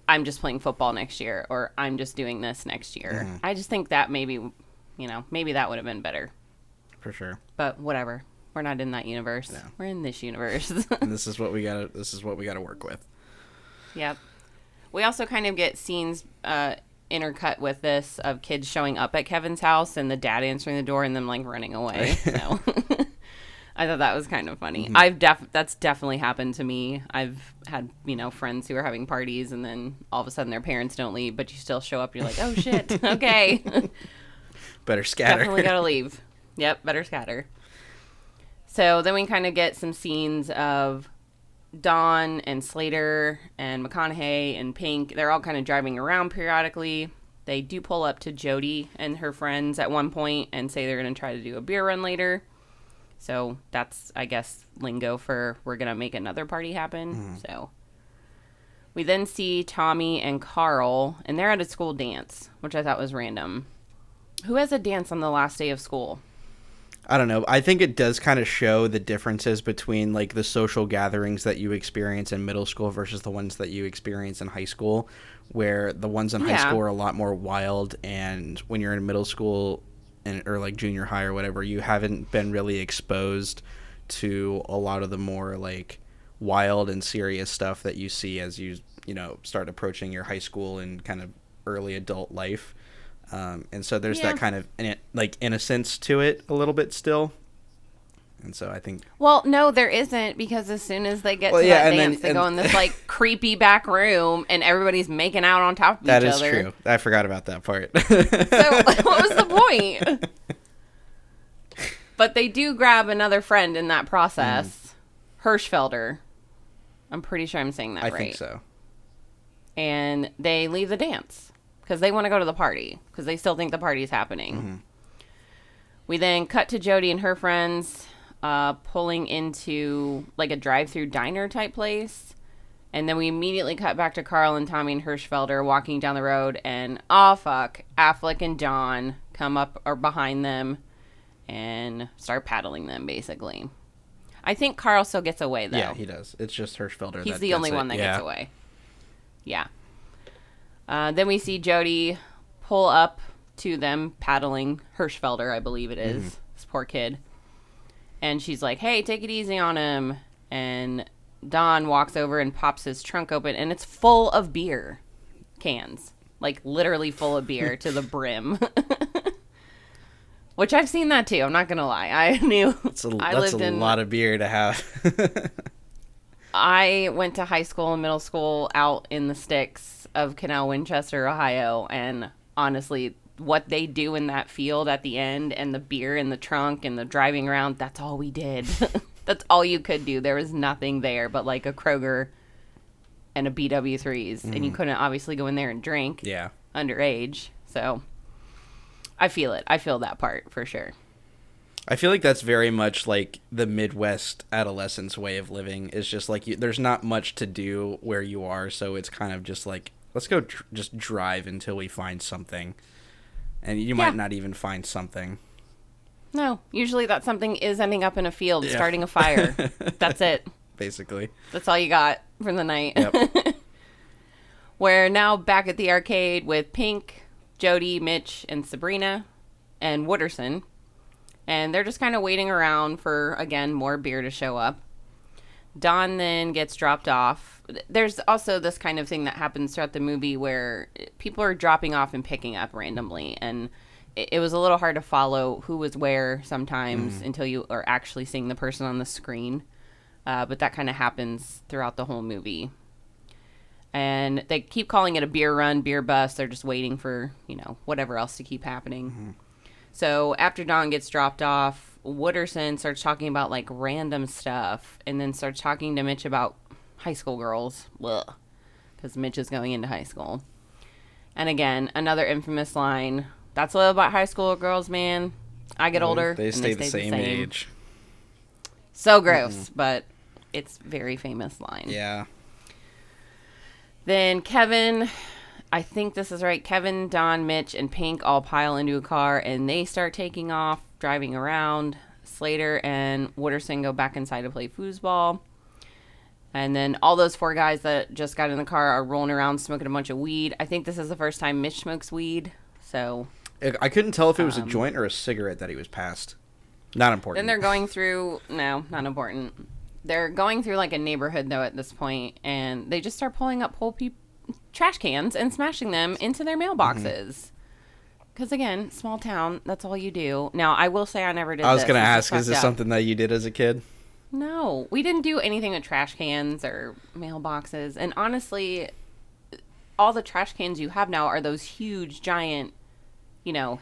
I'm just playing football next year or I'm just doing this next year. I just think that maybe that would have been better. For sure. But whatever. We're not in that universe. No. We're in this universe. And this is what we got to work with. Yep. We also kind of get scenes intercut with this of kids showing up at Kevin's house and the dad answering the door and them like running away. So I thought that was kind of funny. That's definitely happened to me. I've had, friends who are having parties and then all of a sudden their parents don't leave, but you still show up and you're like, oh shit, okay. Better scatter. Definitely gotta leave. Yep, better scatter. So then we kind of get some scenes of Dawn and Slater and McConaughey and Pink. They're all kind of driving around periodically. They do pull up to Jody and her friends at one point and say they're going to try to do a beer run later. So that's, I guess, lingo for we're going to make another party happen. So we then see Tommy and Carl, and they're at a school dance, which I thought was random. Who has a dance on the last day of school? I don't know. I think it does kind of show the differences between like the social gatherings that you experience in middle school versus the ones that you experience in high school, where the ones in high school are a lot more wild, and when you're in middle school or like junior high or whatever, you haven't been really exposed to a lot of the more like wild and serious stuff that you see as you start approaching your high school and kind of early adult life. And so there's that kind of like innocence to it a little bit still. And so I think... Well, no, there isn't, because as soon as they get to that dance, they go in this like creepy back room and everybody's making out on top of each other. That is true. I forgot about that part. So what was the point? But they do grab another friend in that process. Hirschfelder. I'm pretty sure I'm saying that right. I think so. And they leave the dance because they want to go to the party because they still think the party's happening. We then cut to Jody and her friends pulling into like a drive-through diner type place. And then we immediately cut back to Carl and Tommy and Hirschfelder walking down the road. And Affleck and Dawn come up or behind them and start paddling them, basically. I think Carl still gets away, though. Yeah, he does. It's just Hirschfelder. He's the only one that gets away. Yeah. Then we see Jody pull up to them paddling Hirschfelder, I believe it is. This poor kid. And she's like, hey, take it easy on him. And Don walks over and pops his trunk open, and it's full of beer cans. Like, literally full of beer to the brim. Which I've seen that, too. I'm not going to lie. I knew. That's a lot of beer to have. I went to high school and middle school out in the sticks of Canal Winchester, Ohio, and honestly, what they do in that field at the end and the beer in the trunk and the driving around, that's all we did. That's all you could do. There was nothing there but like a Kroger and a BW3s, and you couldn't obviously go in there and drink underage. So I feel it. I feel that part for sure. I feel like that's very much like the Midwest adolescence way of living. Is just like there's not much to do where you are, so it's kind of just like, let's go just drive until we find something. And you might not even find something. No, usually that something is ending up in a field, starting a fire. That's it. Basically. That's all you got for the night. Yep. We're now back at the arcade with Pink, Jody, Mitch, and Sabrina, and Wooderson. And they're just kind of waiting around for, again, more beer to show up. Dawn then gets dropped off. There's also this kind of thing that happens throughout the movie where people are dropping off and picking up randomly. And it was a little hard to follow who was where sometimes until you are actually seeing the person on the screen. But that kind of happens throughout the whole movie. And they keep calling it a beer run, beer bus. They're just waiting for, whatever else to keep happening. So after Dawn gets dropped off, Wooderson starts talking about like random stuff and then starts talking to Mitch about high school girls. Because Mitch is going into high school. And again, another infamous line. That's what about high school girls, man. I get older. They stay the same age. So gross, but it's a very famous line. Yeah. Then Kevin... I think this is right. Kevin, Don, Mitch, and Pink all pile into a car, and they start taking off, driving around. Slater and Wooderson go back inside to play foosball. And then all those 4 guys that just got in the car are rolling around smoking a bunch of weed. I think this is the first time Mitch smokes weed. So I couldn't tell if it was a joint or a cigarette that he was passed. Not important. then they're going through... No, not important. They're going through like a neighborhood, though, at this point. And they just start pulling up trash cans and smashing them into their mailboxes. Because, again, small town, that's all you do. Now, I will say I never did this. I was going to ask, is is this something that you did as a kid? No, we didn't do anything with trash cans or mailboxes. And honestly, all the trash cans you have now are those huge, giant,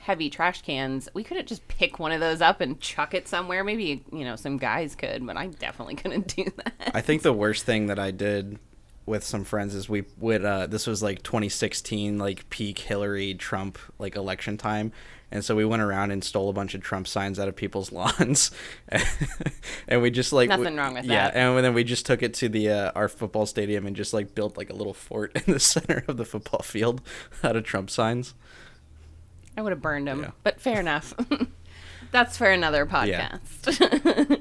heavy trash cans. We couldn't just pick one of those up and chuck it somewhere. Maybe, some guys could, but I definitely couldn't do that. I think the worst thing that I did with some friends is we would, this was like 2016, like peak Hillary Trump, like election time. And so we went around and stole a bunch of Trump signs out of people's lawns, and we just like nothing wrong with that. Yeah, and then we just took it to the our football stadium and just like built like a little fort in the center of the football field out of Trump signs. I would have burned them, but fair enough. That's for another podcast. Yeah.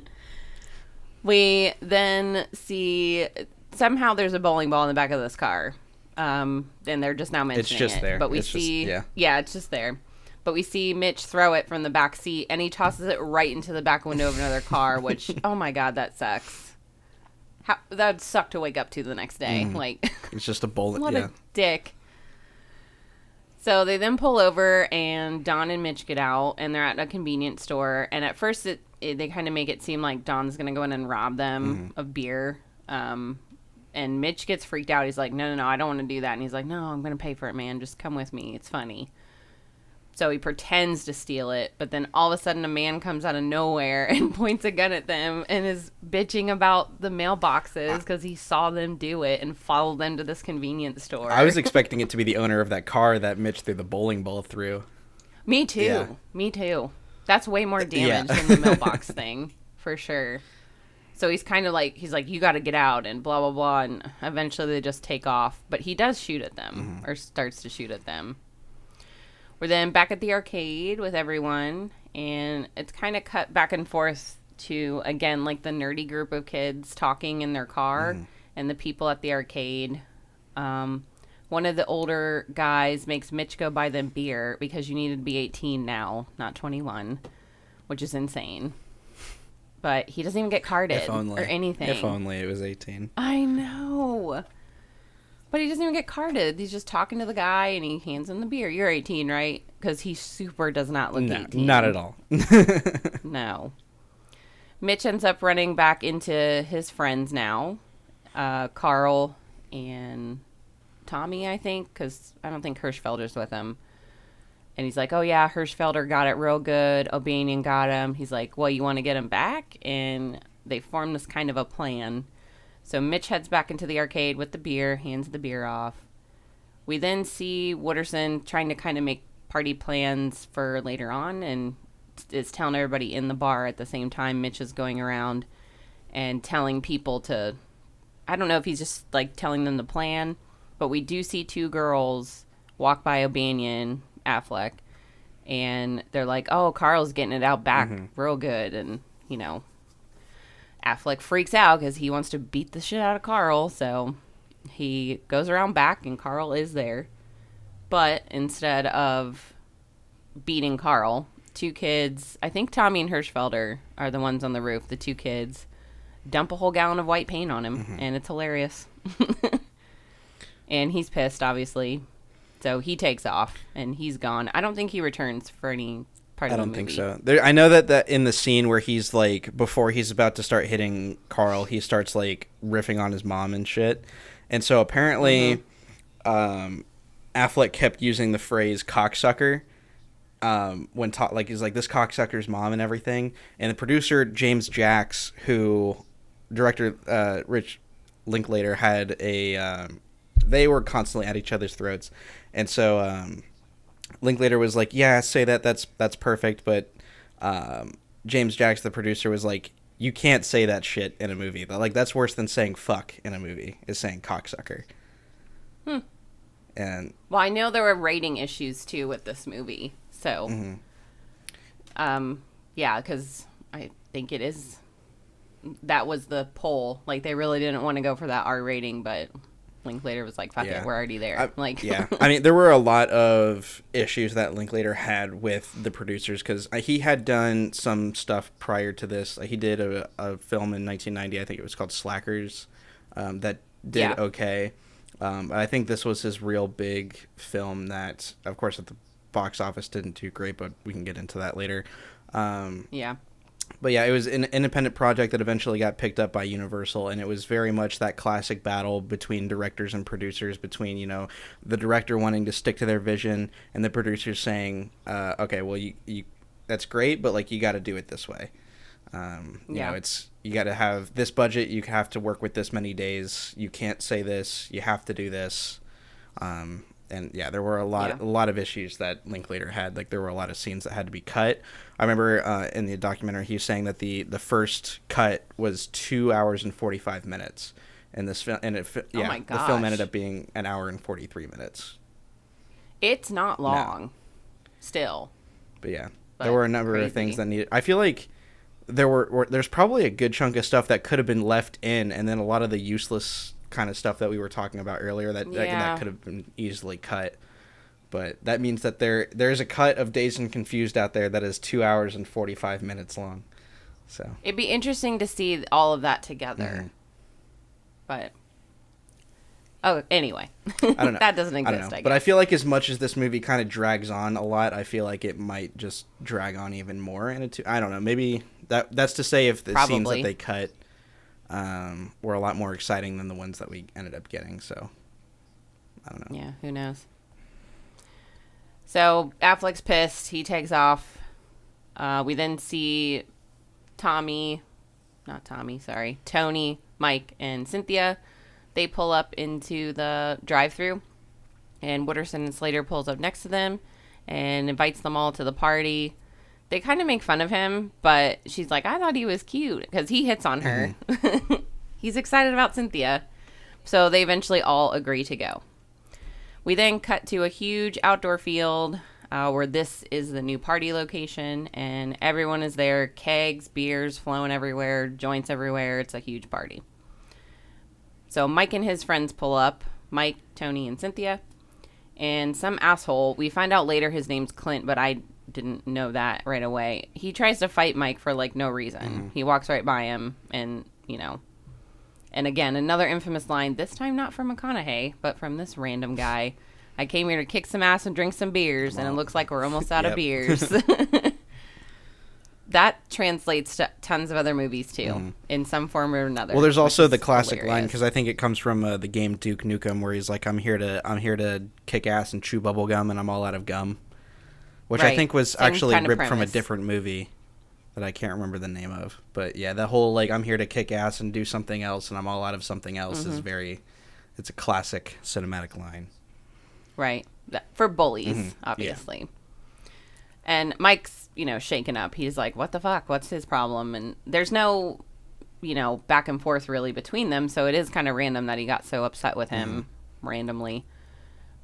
We then see somehow there's a bowling ball in the back of this car, and they're just now mentioning it's just it. There. But we it's see, just, it's just there. But we see Mitch throw it from the back seat, and he tosses it right into the back window of another car, which, oh my God, that sucks. That'd suck to wake up to the next day. Like, it's just a bullet. What a dick. So they then pull over, and Don and Mitch get out, and they're at a convenience store. And at first, they kind of make it seem like Don's going to go in and rob them of beer. And Mitch gets freaked out. He's like, no, I don't want to do that. And he's like, no, I'm going to pay for it, man. Just come with me. It's funny. So he pretends to steal it, but then all of a sudden a man comes out of nowhere and points a gun at them and is bitching about the mailboxes because he saw them do it and followed them to this convenience store. I was expecting it to be the owner of that car that Mitch threw the bowling ball through. Me too. Yeah. Me too. That's way more damage than the mailbox thing, for sure. So he's kind of like, you got to get out and blah, blah, blah. And eventually they just take off. But he does shoot at them or starts to shoot at them. We're then back at the arcade with everyone, and it's kind of cut back and forth to, again, like the nerdy group of kids talking in their car and the people at the arcade. One of the older guys makes Mitch go buy them beer because you needed to be 18 now, not 21, which is insane. But he doesn't even get carded or anything. If only it was 18. I know. But he doesn't even get carded. He's just talking to the guy, and he hands him the beer. You're 18, right? Because he super does not look 18. Not at all. No. Mitch ends up running back into his friends now. Carl and Tommy, I think, because I don't think Hirschfelder's with him. And he's like, oh, yeah, Hirschfelder got it real good. O'Banion got him. He's like, well, you want to get him back? And they form this kind of a plan. So Mitch heads back into the arcade with the beer, hands the beer off. We then see Wooderson trying to kind of make party plans for later on and is telling everybody in the bar at the same time. Mitch is going around and telling people to, I don't know if he's just like telling them the plan, but we do see 2 girls walk by O'Banion, Affleck, and they're like, oh, Carl's getting it out back real good. And, Affleck freaks out because he wants to beat the shit out of Carl, so he goes around back and Carl is there. But instead of beating Carl, 2 kids, I think Tommy and Hirschfelder are the ones on the roof, the 2 kids, dump a whole gallon of white paint on him, and it's hilarious. And he's pissed, obviously, so he takes off and he's gone. I don't think he returns for any part of the movie. I don't think so. I know that in the scene where he's like, before he's about to start hitting Carl, he starts like riffing on his mom and shit. And so apparently Affleck kept using the phrase cocksucker when he's like, this cocksucker's mom and everything. And the producer, James Jacks, who director Rich Linklater had they were constantly at each other's throats. And so Linklater was like, yeah, say that's perfect, but James Jacks, the producer, was like, you can't say that shit in a movie. Like, that's worse than saying fuck in a movie, is saying cocksucker. And well, I know there were rating issues too with this movie, so yeah, because think it is. That was the poll. Like, they really didn't want to go for that R rating, but Linklater was like, fuck it, we're already there. Yeah. I mean, there were a lot of issues that Linklater had with the producers, because he had done some stuff prior to this. He did a film in 1990, I think it was called Slackers, that did okay. I think this was his real big film that, of course, at the box office didn't do great, but we can get into that later. But yeah, it was an independent project that eventually got picked up by Universal, and it was very much that classic battle between directors and producers, between, you know, the director wanting to stick to their vision and the producers saying, okay, well, you that's great, but, like, you got to do it this way. You know, you got to have this budget, you have to work with this many days, you can't say this, you have to do this. And yeah, there were a lot of issues that Linklater had. Like, there were a lot of scenes that had to be cut. I remember in the documentary, he was saying that the first cut was 2 hours and 45 minutes, and this film, and the film ended up being an hour and 43 minutes. It's not long, still. But yeah, there were a number of things that needed. I feel like there's probably a good chunk of stuff that could have been left in, and then a lot of the useless kind of stuff that we were talking about earlier that could have been easily cut. But that means that there's a cut of Dazed and Confused out there that is 2 hours and 45 minutes long. So it'd be interesting to see all of that together. But anyway, I don't know. That doesn't exist. I don't know. But I feel like as much as this movie kind of drags on a lot, I feel like it might just drag on even more. I don't know. Maybe that's to say if the scenes that they cut were a lot more exciting than the ones that we ended up getting. So I don't know. Yeah, who knows? So Affleck's pissed. He takes off. We then see Tony, Mike, and Cynthia. They pull up into the drive-thru, and Wooderson and Slater pulls up next to them and invites them all to the party. They kind of make fun of him, but she's like, I thought he was cute, because he hits on her. He's excited about Cynthia. So they eventually all agree to go. We then cut to a huge outdoor field where this is the new party location, and everyone is there. Kegs, beers flowing everywhere, joints everywhere. It's a huge party. So Mike and his friends pull up, Mike, Tony, and Cynthia. And some asshole, we find out later his name's Clint, but I didn't know that right away. He tries to fight Mike for, like, no reason. He walks right by him, and, you know. And again, another infamous line, this time not from McConaughey, but from this random guy. I came here to kick some ass and drink some beers, and it looks like we're almost out of beers. That translates to tons of other movies, too, in some form or another. Well, there's also the classic line, because I think it comes from the game Duke Nukem, where he's like, I'm here to kick ass and chew bubble gum, and I'm all out of gum. Which I think was actually ripped from a different movie that I can't remember the name of. But yeah, the whole, like, I'm here to kick ass and do something else, and I'm all out of something else is it's a classic cinematic line. Right. For bullies, obviously. Yeah. And Mike's, shaken up. He's like, what the fuck? What's his problem? And there's no, back and forth really between them. So it is kind of random that he got so upset with him randomly.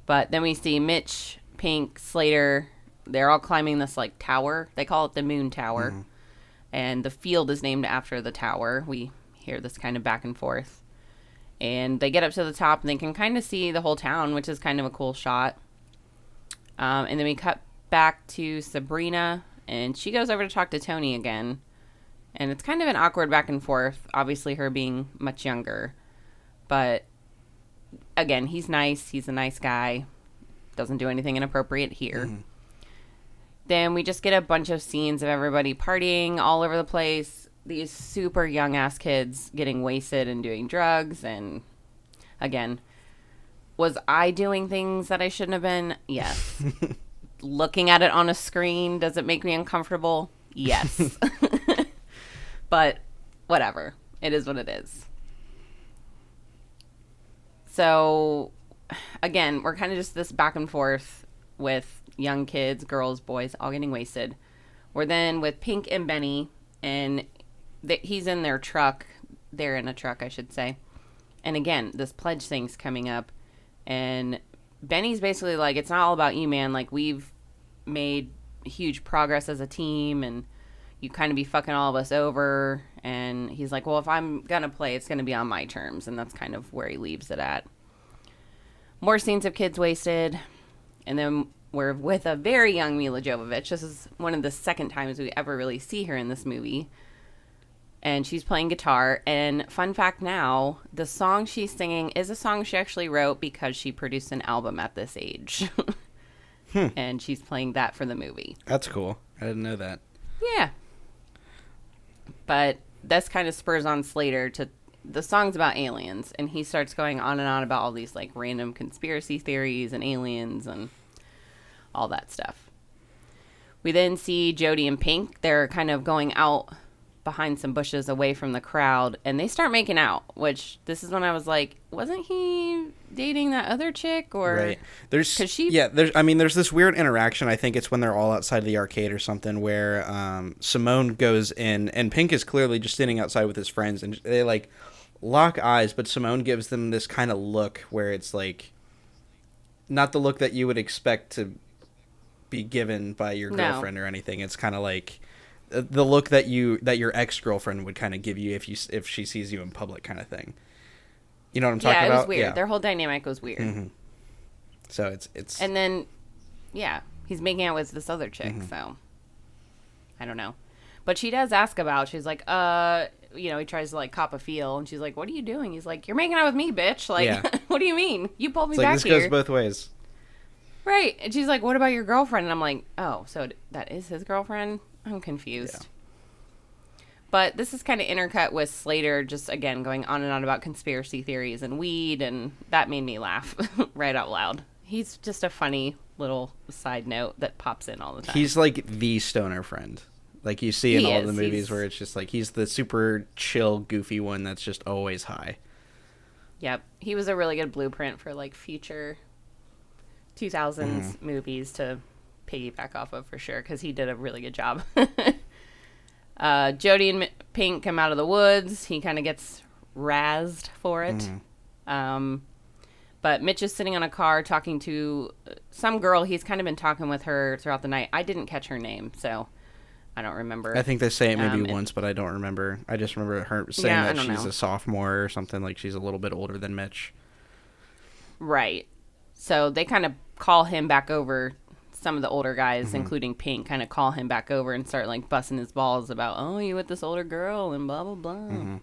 But then we see Mitch, Pink, Slater. They're all climbing this, like, tower. They call it the Moon Tower. And the field is named after the tower. We hear this kind of back and forth. And they get up to the top, and they can kind of see the whole town, which is kind of a cool shot. And then we cut back to Sabrina, and she goes over to talk to Tony again. And it's kind of an awkward back and forth, obviously her being much younger. But, again, he's nice. He's a nice guy. Doesn't do anything inappropriate here. Then we just get a bunch of scenes of everybody partying all over the place. These super young-ass kids getting wasted and doing drugs. And, again, was I doing things that I shouldn't have been? Yes. Looking at it on a screen, does it make me uncomfortable? Yes. But whatever. It is what it is. So, again, we're kind of just this back and forth with young kids, girls, boys, all getting wasted. We're then with Pink and Benny, and he's in their truck. They're in a truck, I should say. And again, this pledge thing's coming up, and Benny's basically like, it's not all about you, man. Like, we've made huge progress as a team, and, you kind of be fucking all of us over. And he's like, well, if I'm going to play, it's going to be on my terms. And that's kind of where he leaves it at. More scenes of kids wasted. And then we're with a very young Mila Jovovich. This is one of the second times we ever really see her in this movie. And she's playing guitar. And fun fact now, the song she's singing is a song she actually wrote because she produced an album at this age. And she's playing that for the movie. That's cool. I didn't know that. Yeah. But this kind of spurs on Slater to... The song's about aliens. And he starts going on and on about all these, like, random conspiracy theories and aliens and all that stuff. We then see Jody and Pink. They're kind of going out behind some bushes away from the crowd, and they start making out, which this is when I was like, wasn't he dating that other chick? Or right. There's this weird interaction. I think it's when they're all outside the arcade or something where Simone goes in, and Pink is clearly just sitting outside with his friends, and they like lock eyes, but Simone gives them this kind of look where it's like not the look that you would expect to be given by your girlfriend or anything. It's kind of like the look that your ex-girlfriend would kind of give you if she sees you in public, kind of thing. You know what I'm talking about? Yeah, it was weird. Yeah. Their whole dynamic was weird. Mm-hmm. So it's and then he's making out with this other chick. So I don't know, but she does ask about. She's like, he tries to like cop a feel, and she's like, "What are you doing?" He's like, "You're making out with me, bitch." Like, what do you mean? You pulled me back this here. This goes both ways. Right. And she's like, "What about your girlfriend?" And I'm like, "Oh, so that is his girlfriend?" I'm confused. Yeah. But this is kind of intercut with Slater just, again, going on and on about conspiracy theories and weed, and that made me laugh right out loud. He's just a funny little side note that pops in all the time. He's like the stoner friend. Like you see in all the movies where it's just like he's the super chill, goofy one that's just always high. Yep. He was a really good blueprint for like future 2000s movies to piggyback off of for sure, because he did a really good job. Jody and Pink come out of the woods. He kind of gets razzed for it. But Mitch is sitting on a car talking to some girl. He's kind of been talking with her throughout the night. I didn't catch her name, so I don't remember. I think they say it maybe once, but I don't remember. I just remember her saying that she's a sophomore or something, like she's a little bit older than Mitch. Right. So they kind of call him back over. Some of the older guys, including Pink, kind of call him back over and start like busting his balls about, oh, you with this older girl and blah, blah, blah.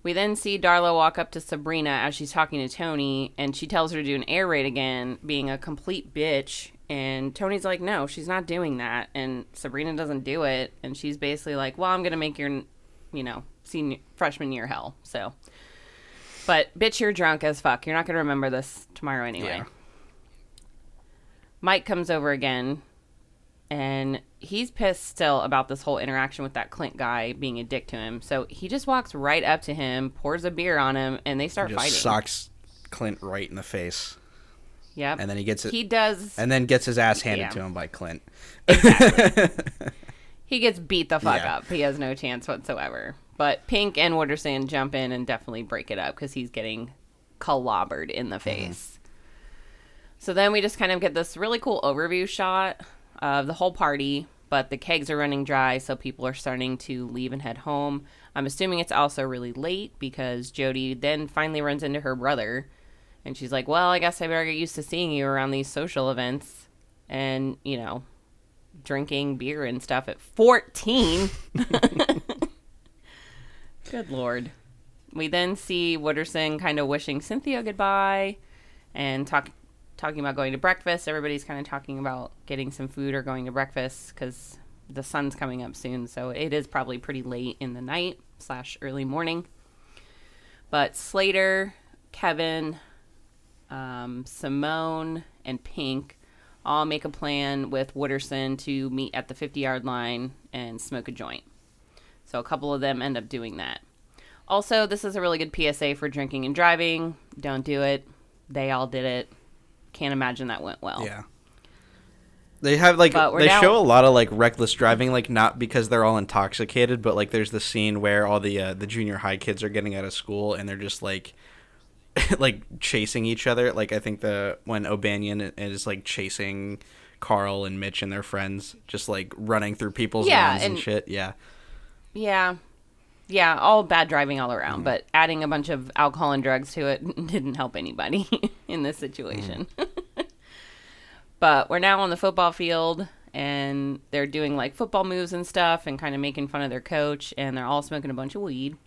We then see Darla walk up to Sabrina as she's talking to Tony, and she tells her to do an air raid again, being a complete bitch. And Tony's like, no, she's not doing that. And Sabrina doesn't do it. And she's basically like, well, I'm going to make your, freshman year hell. So, but bitch, you're drunk as fuck. You're not going to remember this tomorrow anyway. Yeah. Mike comes over again, and he's pissed still about this whole interaction with that Clint guy being a dick to him. So he just walks right up to him, pours a beer on him, and they start fighting. Socks Clint right in the face. Yep. And then he does. And then gets his ass handed to him by Clint. Exactly. He gets beat the fuck up. He has no chance whatsoever. But Pink and Wooderson jump in and definitely break it up because he's getting clobbered in the face. So then we just kind of get this really cool overview shot of the whole party, but the kegs are running dry, so people are starting to leave and head home. I'm assuming it's also really late because Jody then finally runs into her brother, and she's like, well, I guess I better get used to seeing you around these social events and, drinking beer and stuff at 14. Good Lord. We then see Wooderson kind of wishing Cynthia goodbye and talking about going to breakfast. Everybody's kind of talking about getting some food or going to breakfast because the sun's coming up soon. So it is probably pretty late in the night / early morning. But Slater, Kevin, Simone, and Pink all make a plan with Wooderson to meet at the 50-yard line and smoke a joint. So a couple of them end up doing that. Also, this is a really good PSA for drinking and driving. Don't do it. They all did it. Can't imagine that went well. Yeah. They have show a lot of like reckless driving, like not because they're all intoxicated, but like there's the scene where all the junior high kids are getting out of school and they're just like like chasing each other. Like I think when O'Banion is like chasing Carl and Mitch and their friends just like running through people's Yeah, lawns and and- shit. Yeah. Yeah, all bad driving all around, but adding a bunch of alcohol and drugs to it didn't help anybody in this situation. But we're now on the football field, and they're doing like football moves and stuff and kind of making fun of their coach, and they're all smoking a bunch of weed.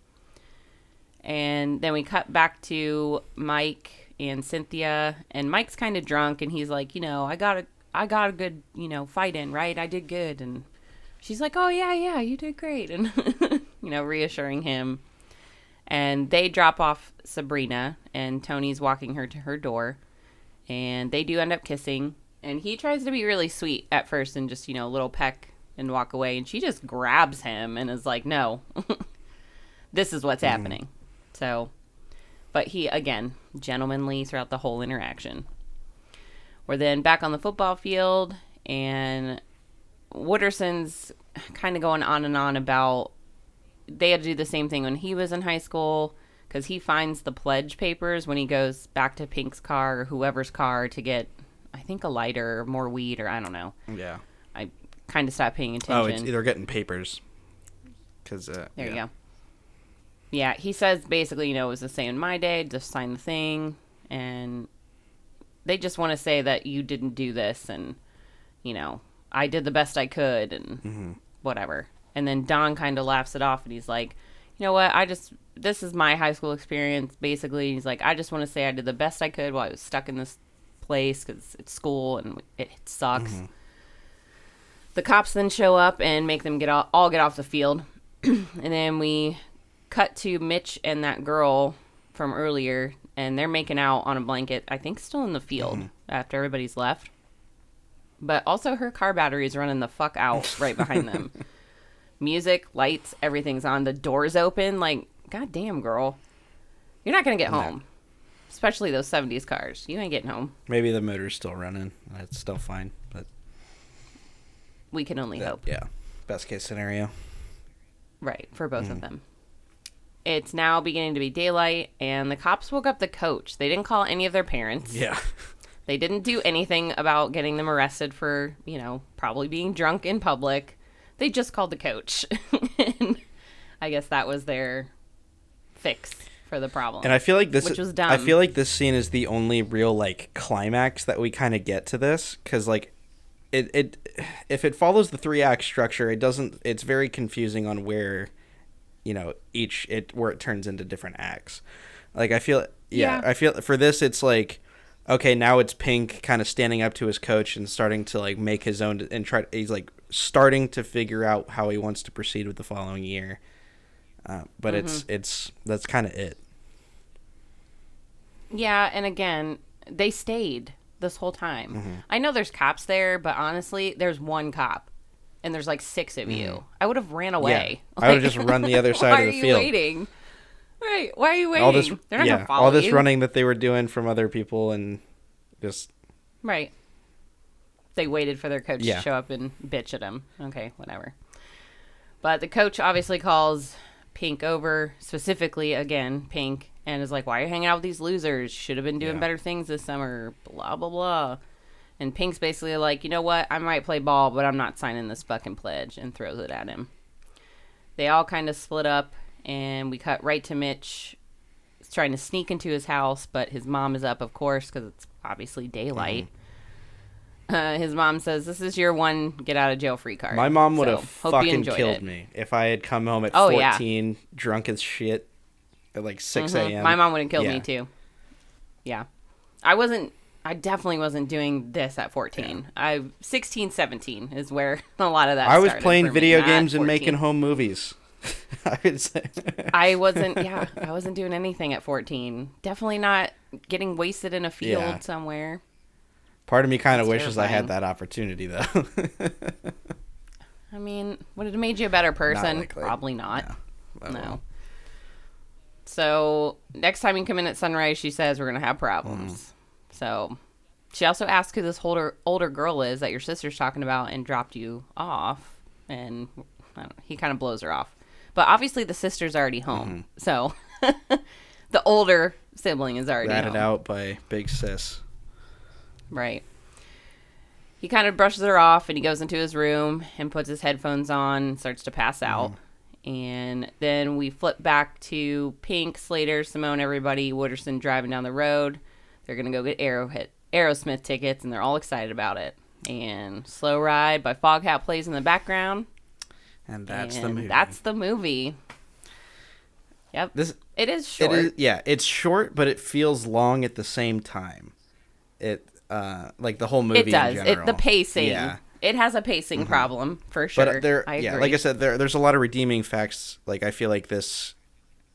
And then we cut back to Mike and Cynthia, and Mike's kind of drunk, and he's like, I got a good, fight in, right? I did good. And she's like, oh, yeah, you did great. And, reassuring him. And they drop off Sabrina, and Tony's walking her to her door. And they do end up kissing. And he tries to be really sweet at first and just, a little peck and walk away. And she just grabs him and is like, no, this is what's happening. So, but he, again, gentlemanly throughout the whole interaction. We're then back on the football field, and Wooderson's kind of going on and on about they had to do the same thing when he was in high school, because he finds the pledge papers when he goes back to Pink's car or whoever's car to get, I think, a lighter or more weed, or I don't know. Yeah. I kind of stopped paying attention. Oh, it's either getting papers. Cause, there you go. Yeah, he says basically, it was the same in my day, just sign the thing, and they just want to say that you didn't do this, and, I did the best I could, and whatever. And then Don kind of laughs it off, and he's like, you know what, this is my high school experience, basically. He's like, I just want to say I did the best I could while I was stuck in this place, because it's school, and it sucks. The cops then show up and make them all get off the field. And then we cut to Mitch and that girl from earlier, and they're making out on a blanket, I think still in the field after everybody's left. But also her car battery is running the fuck out right behind them. Music, lights, everything's on. The door's open. Like, goddamn, girl. You're not going to get home. Especially those 70s cars. You ain't getting home. Maybe the motor's still running. It's still fine, but we can only hope. Yeah. Best case scenario. Right, for both of them. It's now beginning to be daylight, and the cops woke up the coach. They didn't call any of their parents. Yeah. They didn't do anything about getting them arrested for, probably being drunk in public. They just called the coach. And I guess that was their fix for the problem. And I feel like which was dumb. I feel like this scene is the only real climax that we kind of get to this, because it if it follows the 3-act structure, it's very confusing on where where it turns into different acts. I feel for this it's like, okay, now it's Pink kind of standing up to his coach and starting to make his own, and he's starting to figure out how he wants to proceed with the following year. But that's kind of it. Yeah, and again, they stayed this whole time. I know there's cops there, but honestly, there's one cop, and there's 6 of you. I would have ran away. Yeah. I would have just run the other side of the field. Why are you waiting? Right, why are you waiting? They're not gonna follow all this you. running that they were doing from other people, and just right. They waited for their coach to show up and bitch at him. Okay, whatever. But the coach obviously calls Pink over, specifically, again, Pink, and is like, why are you hanging out with these losers? Should have been doing better things this summer, blah, blah, blah. And Pink's basically like, you know what? I might play ball, but I'm not signing this fucking pledge, and throws it at him. They all kind of split up, and we cut right to Mitch. He's trying to sneak into his house, but his mom is up, of course, because it's obviously daylight. His mom says, this is your one get-out-of-jail-free card. My mom would So, have hope you fucking enjoyed killed it. me if I had come home at Oh, 14, drunk as shit, at 6 a.m. My mom would have killed me, too. Yeah. I definitely wasn't doing this at 14. 16, 17 is where a lot of that I was started playing for me, video not games and 14. making home movies. I would say. I wasn't doing anything at 14. Definitely not getting wasted in a field somewhere. Part of me kind of That's wishes I had terrifying. that opportunity, though. I mean, would it have made you a better person? likely. Probably not. No. No. So, next time you come in at sunrise, she says we're going to have problems. So, she also asks who this older girl is that your sister's talking about and dropped you off. And I don't know, he kind of blows her off. But obviously the sister's already home. So, the older sibling is already Ratted home. out by Big Sis. Right. he kind of brushes her off and he goes into his room and puts his headphones on and starts to pass out. And then we flip back to Pink, Slater, Simone, everybody, Wooderson driving down the road. They're going to go get Aerosmith tickets, and they're all excited about it. And Slow Ride by Foghat plays in the background. And that's the movie. That's the movie. Yep. It is short. It's short, but it feels long at the same time. It like the whole movie. It does. In general. The pacing. Yeah. It has a pacing problem for sure. But I agree. like I said, there's a lot of redeeming facts. Like I feel like this,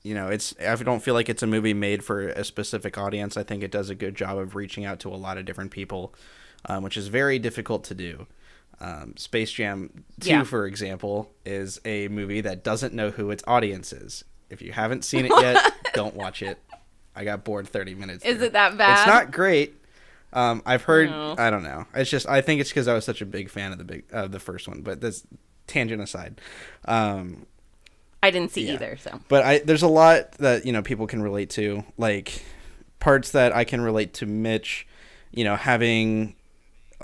I don't feel like it's a movie made for a specific audience. I think it does a good job of reaching out to a lot of different people, which is very difficult to do. Space Jam 2, for example, is a movie that doesn't know who its audience is. If you haven't seen it yet, don't watch it. I got bored 30 minutes. Is it that bad? It's not great. I've heard. I don't know. It's just I think it's because I was such a big fan of the first one. But this tangent aside, I didn't see either. So, but there's a lot that people can relate to, like parts that I can relate to. Mitch, having.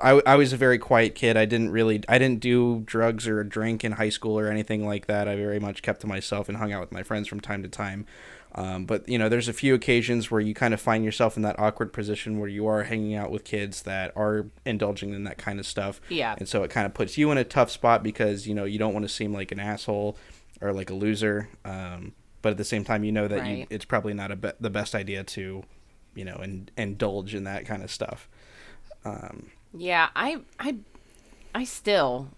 I was a very quiet kid. I didn't do drugs or drink in high school or anything like that. I very much kept to myself and hung out with my friends from time to time. But there's a few occasions where you kind of find yourself in that awkward position where you are hanging out with kids that are indulging in that kind of stuff. Yeah. And so it kind of puts you in a tough spot because, you don't want to seem like an asshole or like a loser. But at the same time, that it's probably not the best idea to, indulge in that kind of stuff. Yeah, I still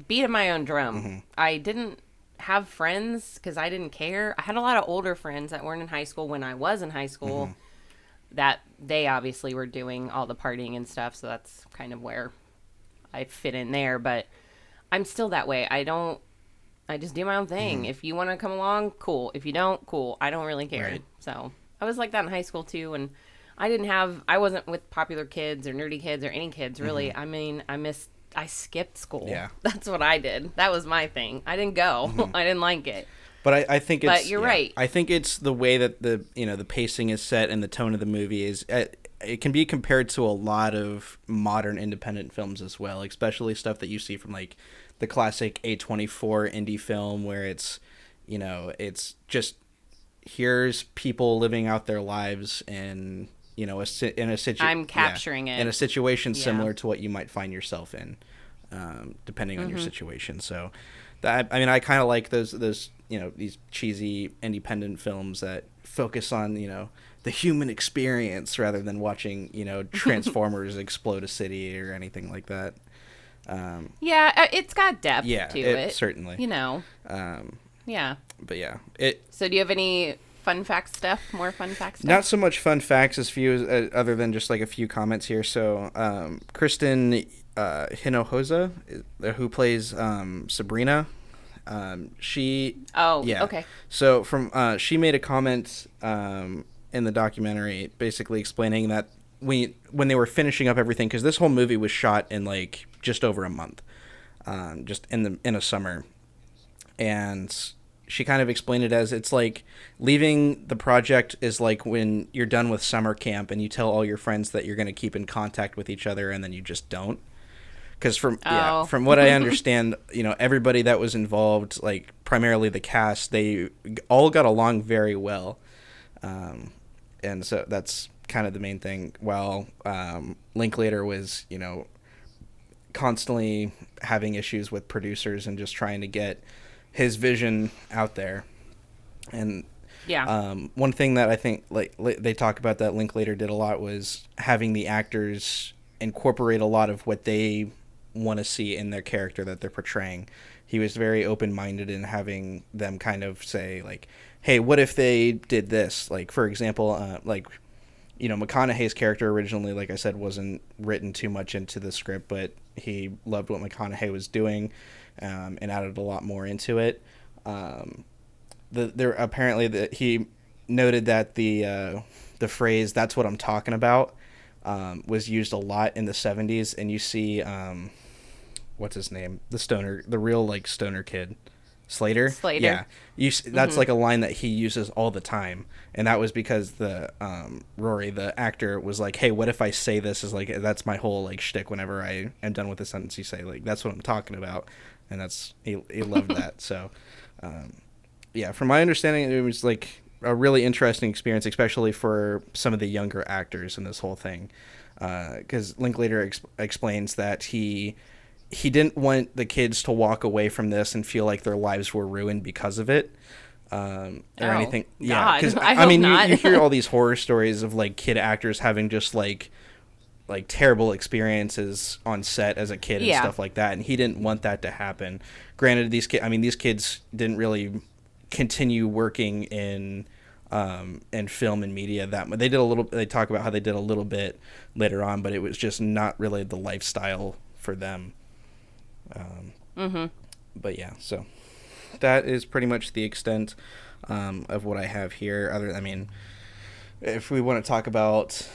beat my own drum. Mm-hmm. I didn't have friends because I didn't care. I had a lot of older friends that weren't in high school when I was in high school that they obviously were doing all the partying and stuff. So that's kind of where I fit in there. But I'm still that way. I just do my own thing. If you want to come along, cool. If you don't, cool. I don't really care. Right. So I was like that in high school too. And I wasn't with popular kids or nerdy kids or any kids really. I mean, I skipped school. Yeah. That's what I did. That was my thing. I didn't go. I didn't like it. But I think it's. But you're right. I think it's the way that the pacing is set and the tone of the movie is. It can be compared to a lot of modern independent films as well, especially stuff that you see from like the classic A24 indie film where it's, it's just here's people living out their lives in in a situation. I'm capturing it in a situation similar to what you might find yourself in, depending on your situation. So, I kind of like those these cheesy independent films that focus on the human experience rather than watching Transformers explode a city or anything like that. It's got depth to it. Certainly. Yeah. But yeah, So do you have any fun fact stuff? More fun fact stuff? Not so much fun facts as few other than just like a few comments here. So Kristen Hinojosa, who plays Sabrina, she. Oh, yeah. Okay. So she made a comment in the documentary, basically explaining that when they were finishing up everything, because this whole movie was shot in like just over a month, just in a summer, and she kind of explained it as it's like leaving the project is like when you're done with summer camp and you tell all your friends that you're going to keep in contact with each other and then you just don't. Because from what I understand, everybody that was involved, like primarily the cast, they all got along very well. And so that's kind of the main thing. While Linklater was, constantly having issues with producers and just trying to get his vision out there. And one thing that I think like they talk about that Linklater did a lot was having the actors incorporate a lot of what they want to see in their character that they're portraying. He was very open-minded in having them kind of say like, hey, what if they did this? Like, for example, McConaughey's character originally, like I said, wasn't written too much into the script, but he loved what McConaughey was doing and added a lot more into it. Apparently he noted that the phrase "that's what I'm talking about" was used a lot in the 70s, and you see what's his name, the real like stoner kid, Slater. Slater. Yeah, that's like a line that he uses all the time, and that was because the Rory, the actor, was like, "Hey, what if I say this is like that's my whole like shtick. Whenever I am done with the sentence, you say like that's what I'm talking about," and that's he loved that. So, yeah, from my understanding, it was like a really interesting experience, especially for some of the younger actors in this whole thing, because Linklater explains that he didn't want the kids to walk away from this and feel like their lives were ruined because of it, or anything. Yeah, because I mean, you hear all these horror stories of like kid actors having just like terrible experiences on set as a kid and stuff like that, and he didn't want that to happen. Granted, these kids didn't really continue working in film and media that much. They did a little. They talk about how they did a little bit later on, but it was just not really the lifestyle for them. But yeah, so that is pretty much the extent of what I have here. If we want to talk about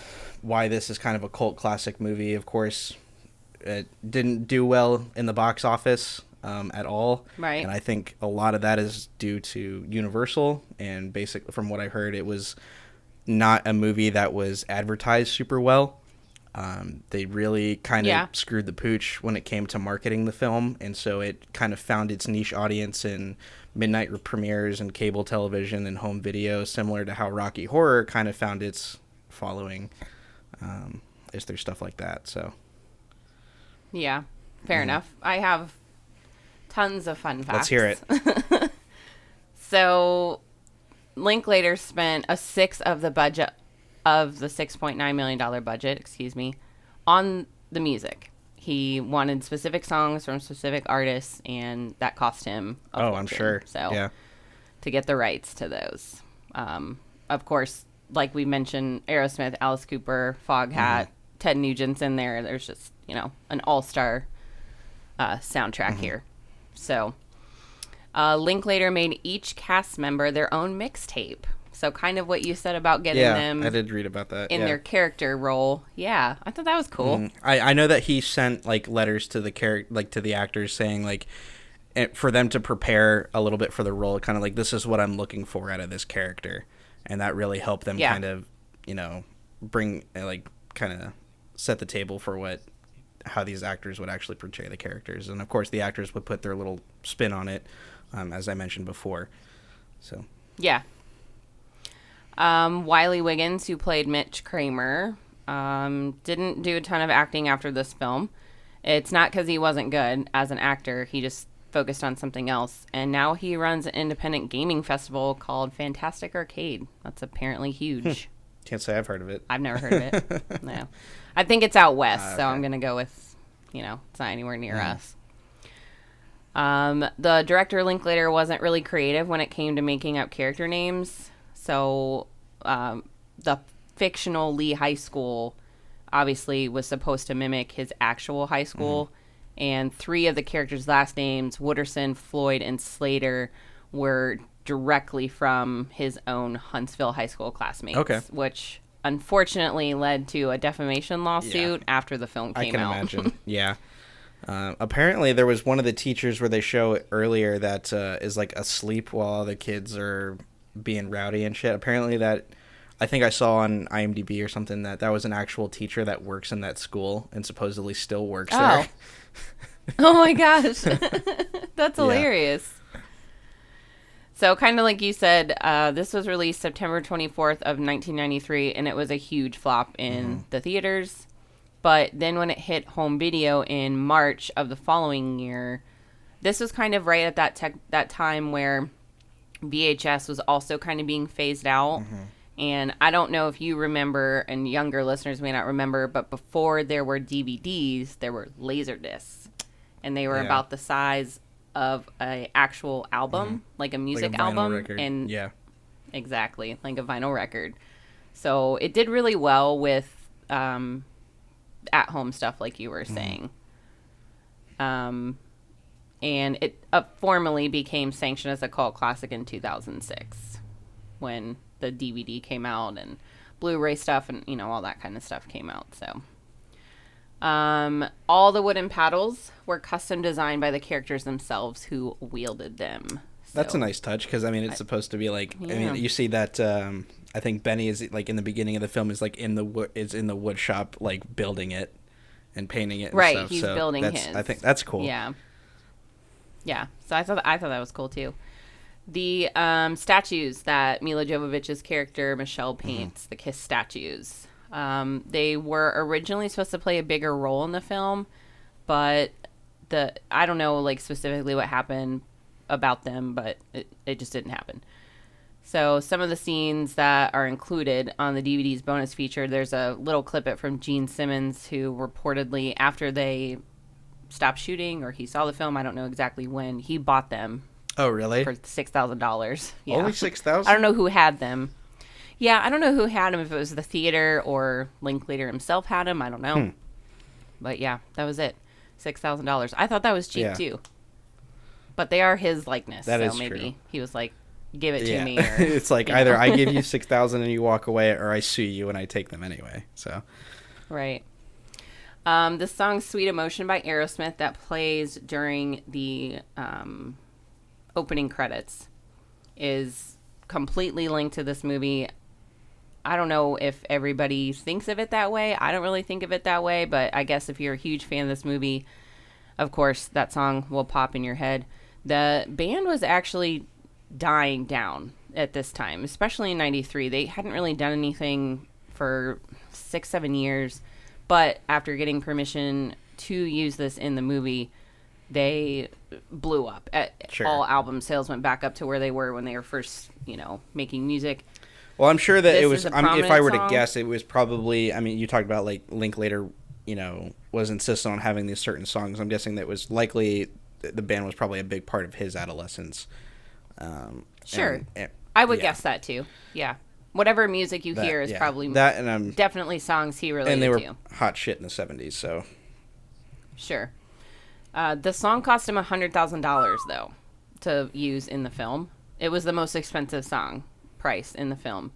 why this is kind of a cult classic movie, of course, it didn't do well in the box office at all. Right. And I think a lot of that is due to Universal, and basically from what I heard, it was not a movie that was advertised super well. They really kind of screwed the pooch when it came to marketing the film, and so it kind of found its niche audience in midnight premieres and cable television and home video, similar to how Rocky Horror kind of found its following. Is there stuff like that? So yeah, fair enough. I have tons of fun facts. Let's hear it. So Linklater spent a sixth of the budget of the $6.9 million budget, on the music. He wanted specific songs from specific artists, and that cost him a fortune. I'm sure. So to get the rights to those. Of course, like we mentioned, Aerosmith, Alice Cooper, Foghat, Ted Nugent's in there. There's just, an all-star soundtrack here. So Linklater made each cast member their own mixtape. So kind of what you said about getting them. I did read about that. In their character role. Yeah, I thought that was cool. I know that he sent like letters to the to the actors saying like for them to prepare a little bit for the role, kind of like this is what I'm looking for out of this character, and that really helped them kind of bring kind of set the table for how these actors would actually portray the characters, and of course the actors would put their little spin on it, as I mentioned before. So yeah. Wiley Wiggins, who played Mitch Kramer, didn't do a ton of acting after this film. It's not because he wasn't good as an actor. He just focused on something else. And now he runs an independent gaming festival called Fantastic Arcade. That's apparently huge. Can't say I've heard of it. I've never heard of it. No. I think it's out west, so I'm going to go with, it's not anywhere near us. The director Linklater wasn't really creative when it came to making up character names. So the fictional Lee High School obviously was supposed to mimic his actual high school. And 3 of the characters' last names, Wooderson, Floyd, and Slater, were directly from his own Huntsville High School classmates. Which unfortunately led to a defamation lawsuit after the film came out. I can imagine. Yeah. Apparently there was one of the teachers where they show it earlier that is like asleep while all the kids are being rowdy and shit. Apparently that, I think I saw on IMDb or something that was an actual teacher that works in that school and supposedly still works there. Oh my gosh. That's hilarious. So kind of like you said, this was released September 24th of 1993, and it was a huge flop in the theaters. But then when it hit home video in March of the following year, this was kind of right at that time where VHS was also kind of being phased out. And I don't know if you remember, and younger listeners may not remember, but before there were DVDs, there were laser discs. And they were about the size of an actual album, like a music album. Record. And exactly, like a vinyl record. So it did really well with at-home stuff, like you were saying. And it formally became sanctioned as a cult classic in 2006 when the DVD came out and Blu-ray stuff and, all that kind of stuff came out. So All the wooden paddles were custom designed by the characters themselves who wielded them. That's So- a nice touch because I mean it's supposed to be like I mean you see that I think Benny is like in the beginning of the film is like in the wood shop like building it and painting it and Right, stuff. he's So building that's, his. I think that's cool. Yeah. Yeah. So I thought that was cool too. The statues that Mila Jovovich's character Michelle paints, the Kiss statues, they were originally supposed to play a bigger role in the film, but I don't know like specifically what happened about them, but it just didn't happen. So some of the scenes that are included on the DVD's bonus feature, there's a little clip from Gene Simmons, who reportedly, after they stopped shooting or he saw the film, I don't know exactly when, he bought them. Oh, really? For $6,000. Yeah. Only $6,000? I don't know who had them. Yeah, I don't know who had them, if it was the theater or Linklater himself had them. I don't know. But yeah, that was it. $6,000. I thought that was cheap too. But they are his likeness. That so is maybe true. he was like, give it to me. Or, it's like either I give you $6,000 and you walk away, or I sue you and I take them anyway. So, right. The song "Sweet Emotion" by Aerosmith that plays during the opening credits is completely linked to this movie. I don't know if everybody thinks of it that way. I don't really think of it that way, but I guess if you're a huge fan of this movie, of course, that song will pop in your head. The band was actually dying down at this time, especially in 93. They hadn't really done anything for 6-7 years, but after getting permission to use this in the movie, they blew up. Sure. All album sales went back up to where they were when they were first, making music. well, I'm sure that This it was. is a I mean, if I prominent were to song. guess, it was probably. I mean, you talked about like Linklater, was insistent on having these certain songs. I'm guessing that was likely the band was probably a big part of his adolescence. Sure. and- I would yeah. guess that too. Yeah. Whatever music you That- hear is yeah. probably that, and definitely songs he related and they were to. hot shit in the '70s. So Sure. The song cost him $100,000 though to use in the film. It was the most expensive song price in the film.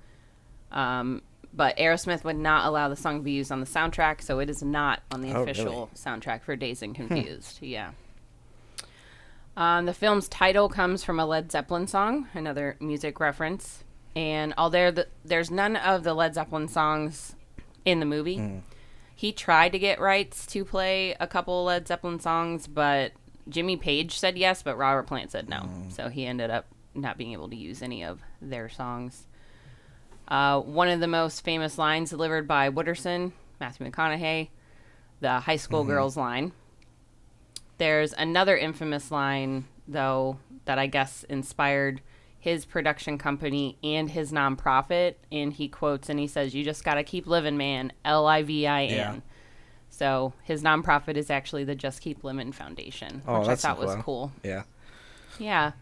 But Aerosmith would not allow the song to be used on the soundtrack, so it is not on the Oh, official really? soundtrack for Dazed and Confused. Yeah. The film's title comes from a Led Zeppelin song, another music reference. And although there's none of the Led Zeppelin songs in the movie, he tried to get rights to play a couple Led Zeppelin songs, but Jimmy Page said yes, but Robert Plant said no. So he ended up not being able to use any of their songs. One of the most famous lines delivered by Wooderson, Matthew McConaughey, the high school girls line. There's another infamous line, though, that I guess inspired his production company and his nonprofit. And he quotes and he says, "You just got to keep living, man. LIVIN." Yeah. So his nonprofit is actually the Just Keep Living Foundation, Oh, which I that's thought was cool. cool. yeah, Yeah.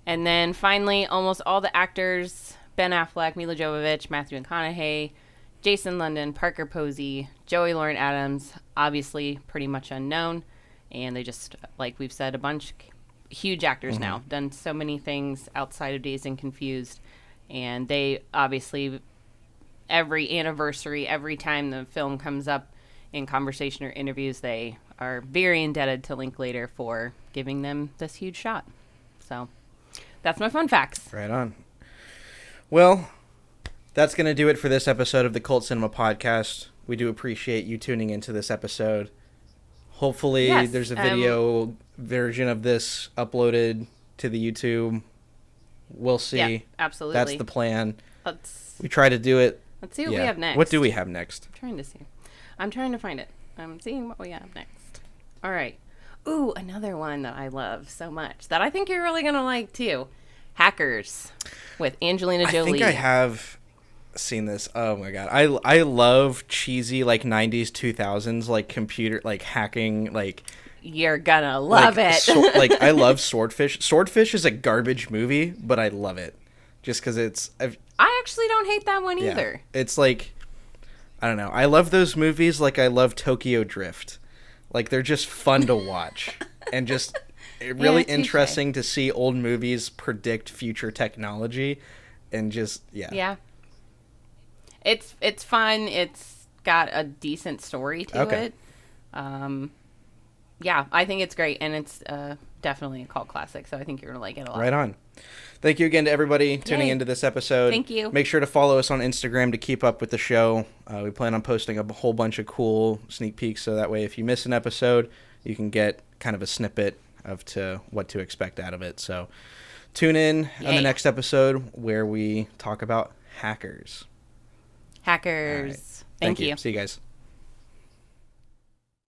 And then finally, almost all the actors, Ben Affleck, Mila Jovovich, Matthew McConaughey, Jason London, Parker Posey, Joey Lauren Adams, obviously pretty much unknown. And they just, like we've said, a bunch, huge actors now, done so many things outside of Dazed and Confused. And they obviously, every anniversary, every time the film comes up in conversation or interviews, they are very indebted to Linklater for giving them this huge shot. So that's my fun facts. right on. Well, that's going to do it for this episode of the Cult Cinema Podcast. We do appreciate you tuning into this episode. Hopefully Yes, there's a video version of this uploaded to the YouTube. We'll see. Yeah, absolutely. That's the plan. Let's We try to do it. see what we have next. What do we have next? I'm trying to find it. I'm seeing what we have next. All right. Ooh, another one that I love so much that I think you're really going to like too. Hackers with Angelina Jolie. I think I have seen this. Oh my god. I love cheesy like 90s 2000s like computer like hacking like You're gonna love it. Like I love Swordfish. Swordfish is a garbage movie, but I love it just because I actually don't hate that one either. It's like I don't know. I love those movies like I love Tokyo Drift. Like they're just fun to watch and just really touche. interesting to see old movies predict future technology and just Yeah. It's fun. It's got a decent story to Okay. it. Yeah, I think it's great, and it's definitely a cult classic, so I think you're going to like it a lot. Right on. Thank you again to everybody tuning into this episode. Thank you. Make sure to follow us on Instagram to keep up with the show. We plan on posting a whole bunch of cool sneak peeks, so that way if you miss an episode, you can get kind of a snippet of what to expect out of it. So tune in on the next episode where we talk about hackers. Hackers. Right. Thank you. See you guys.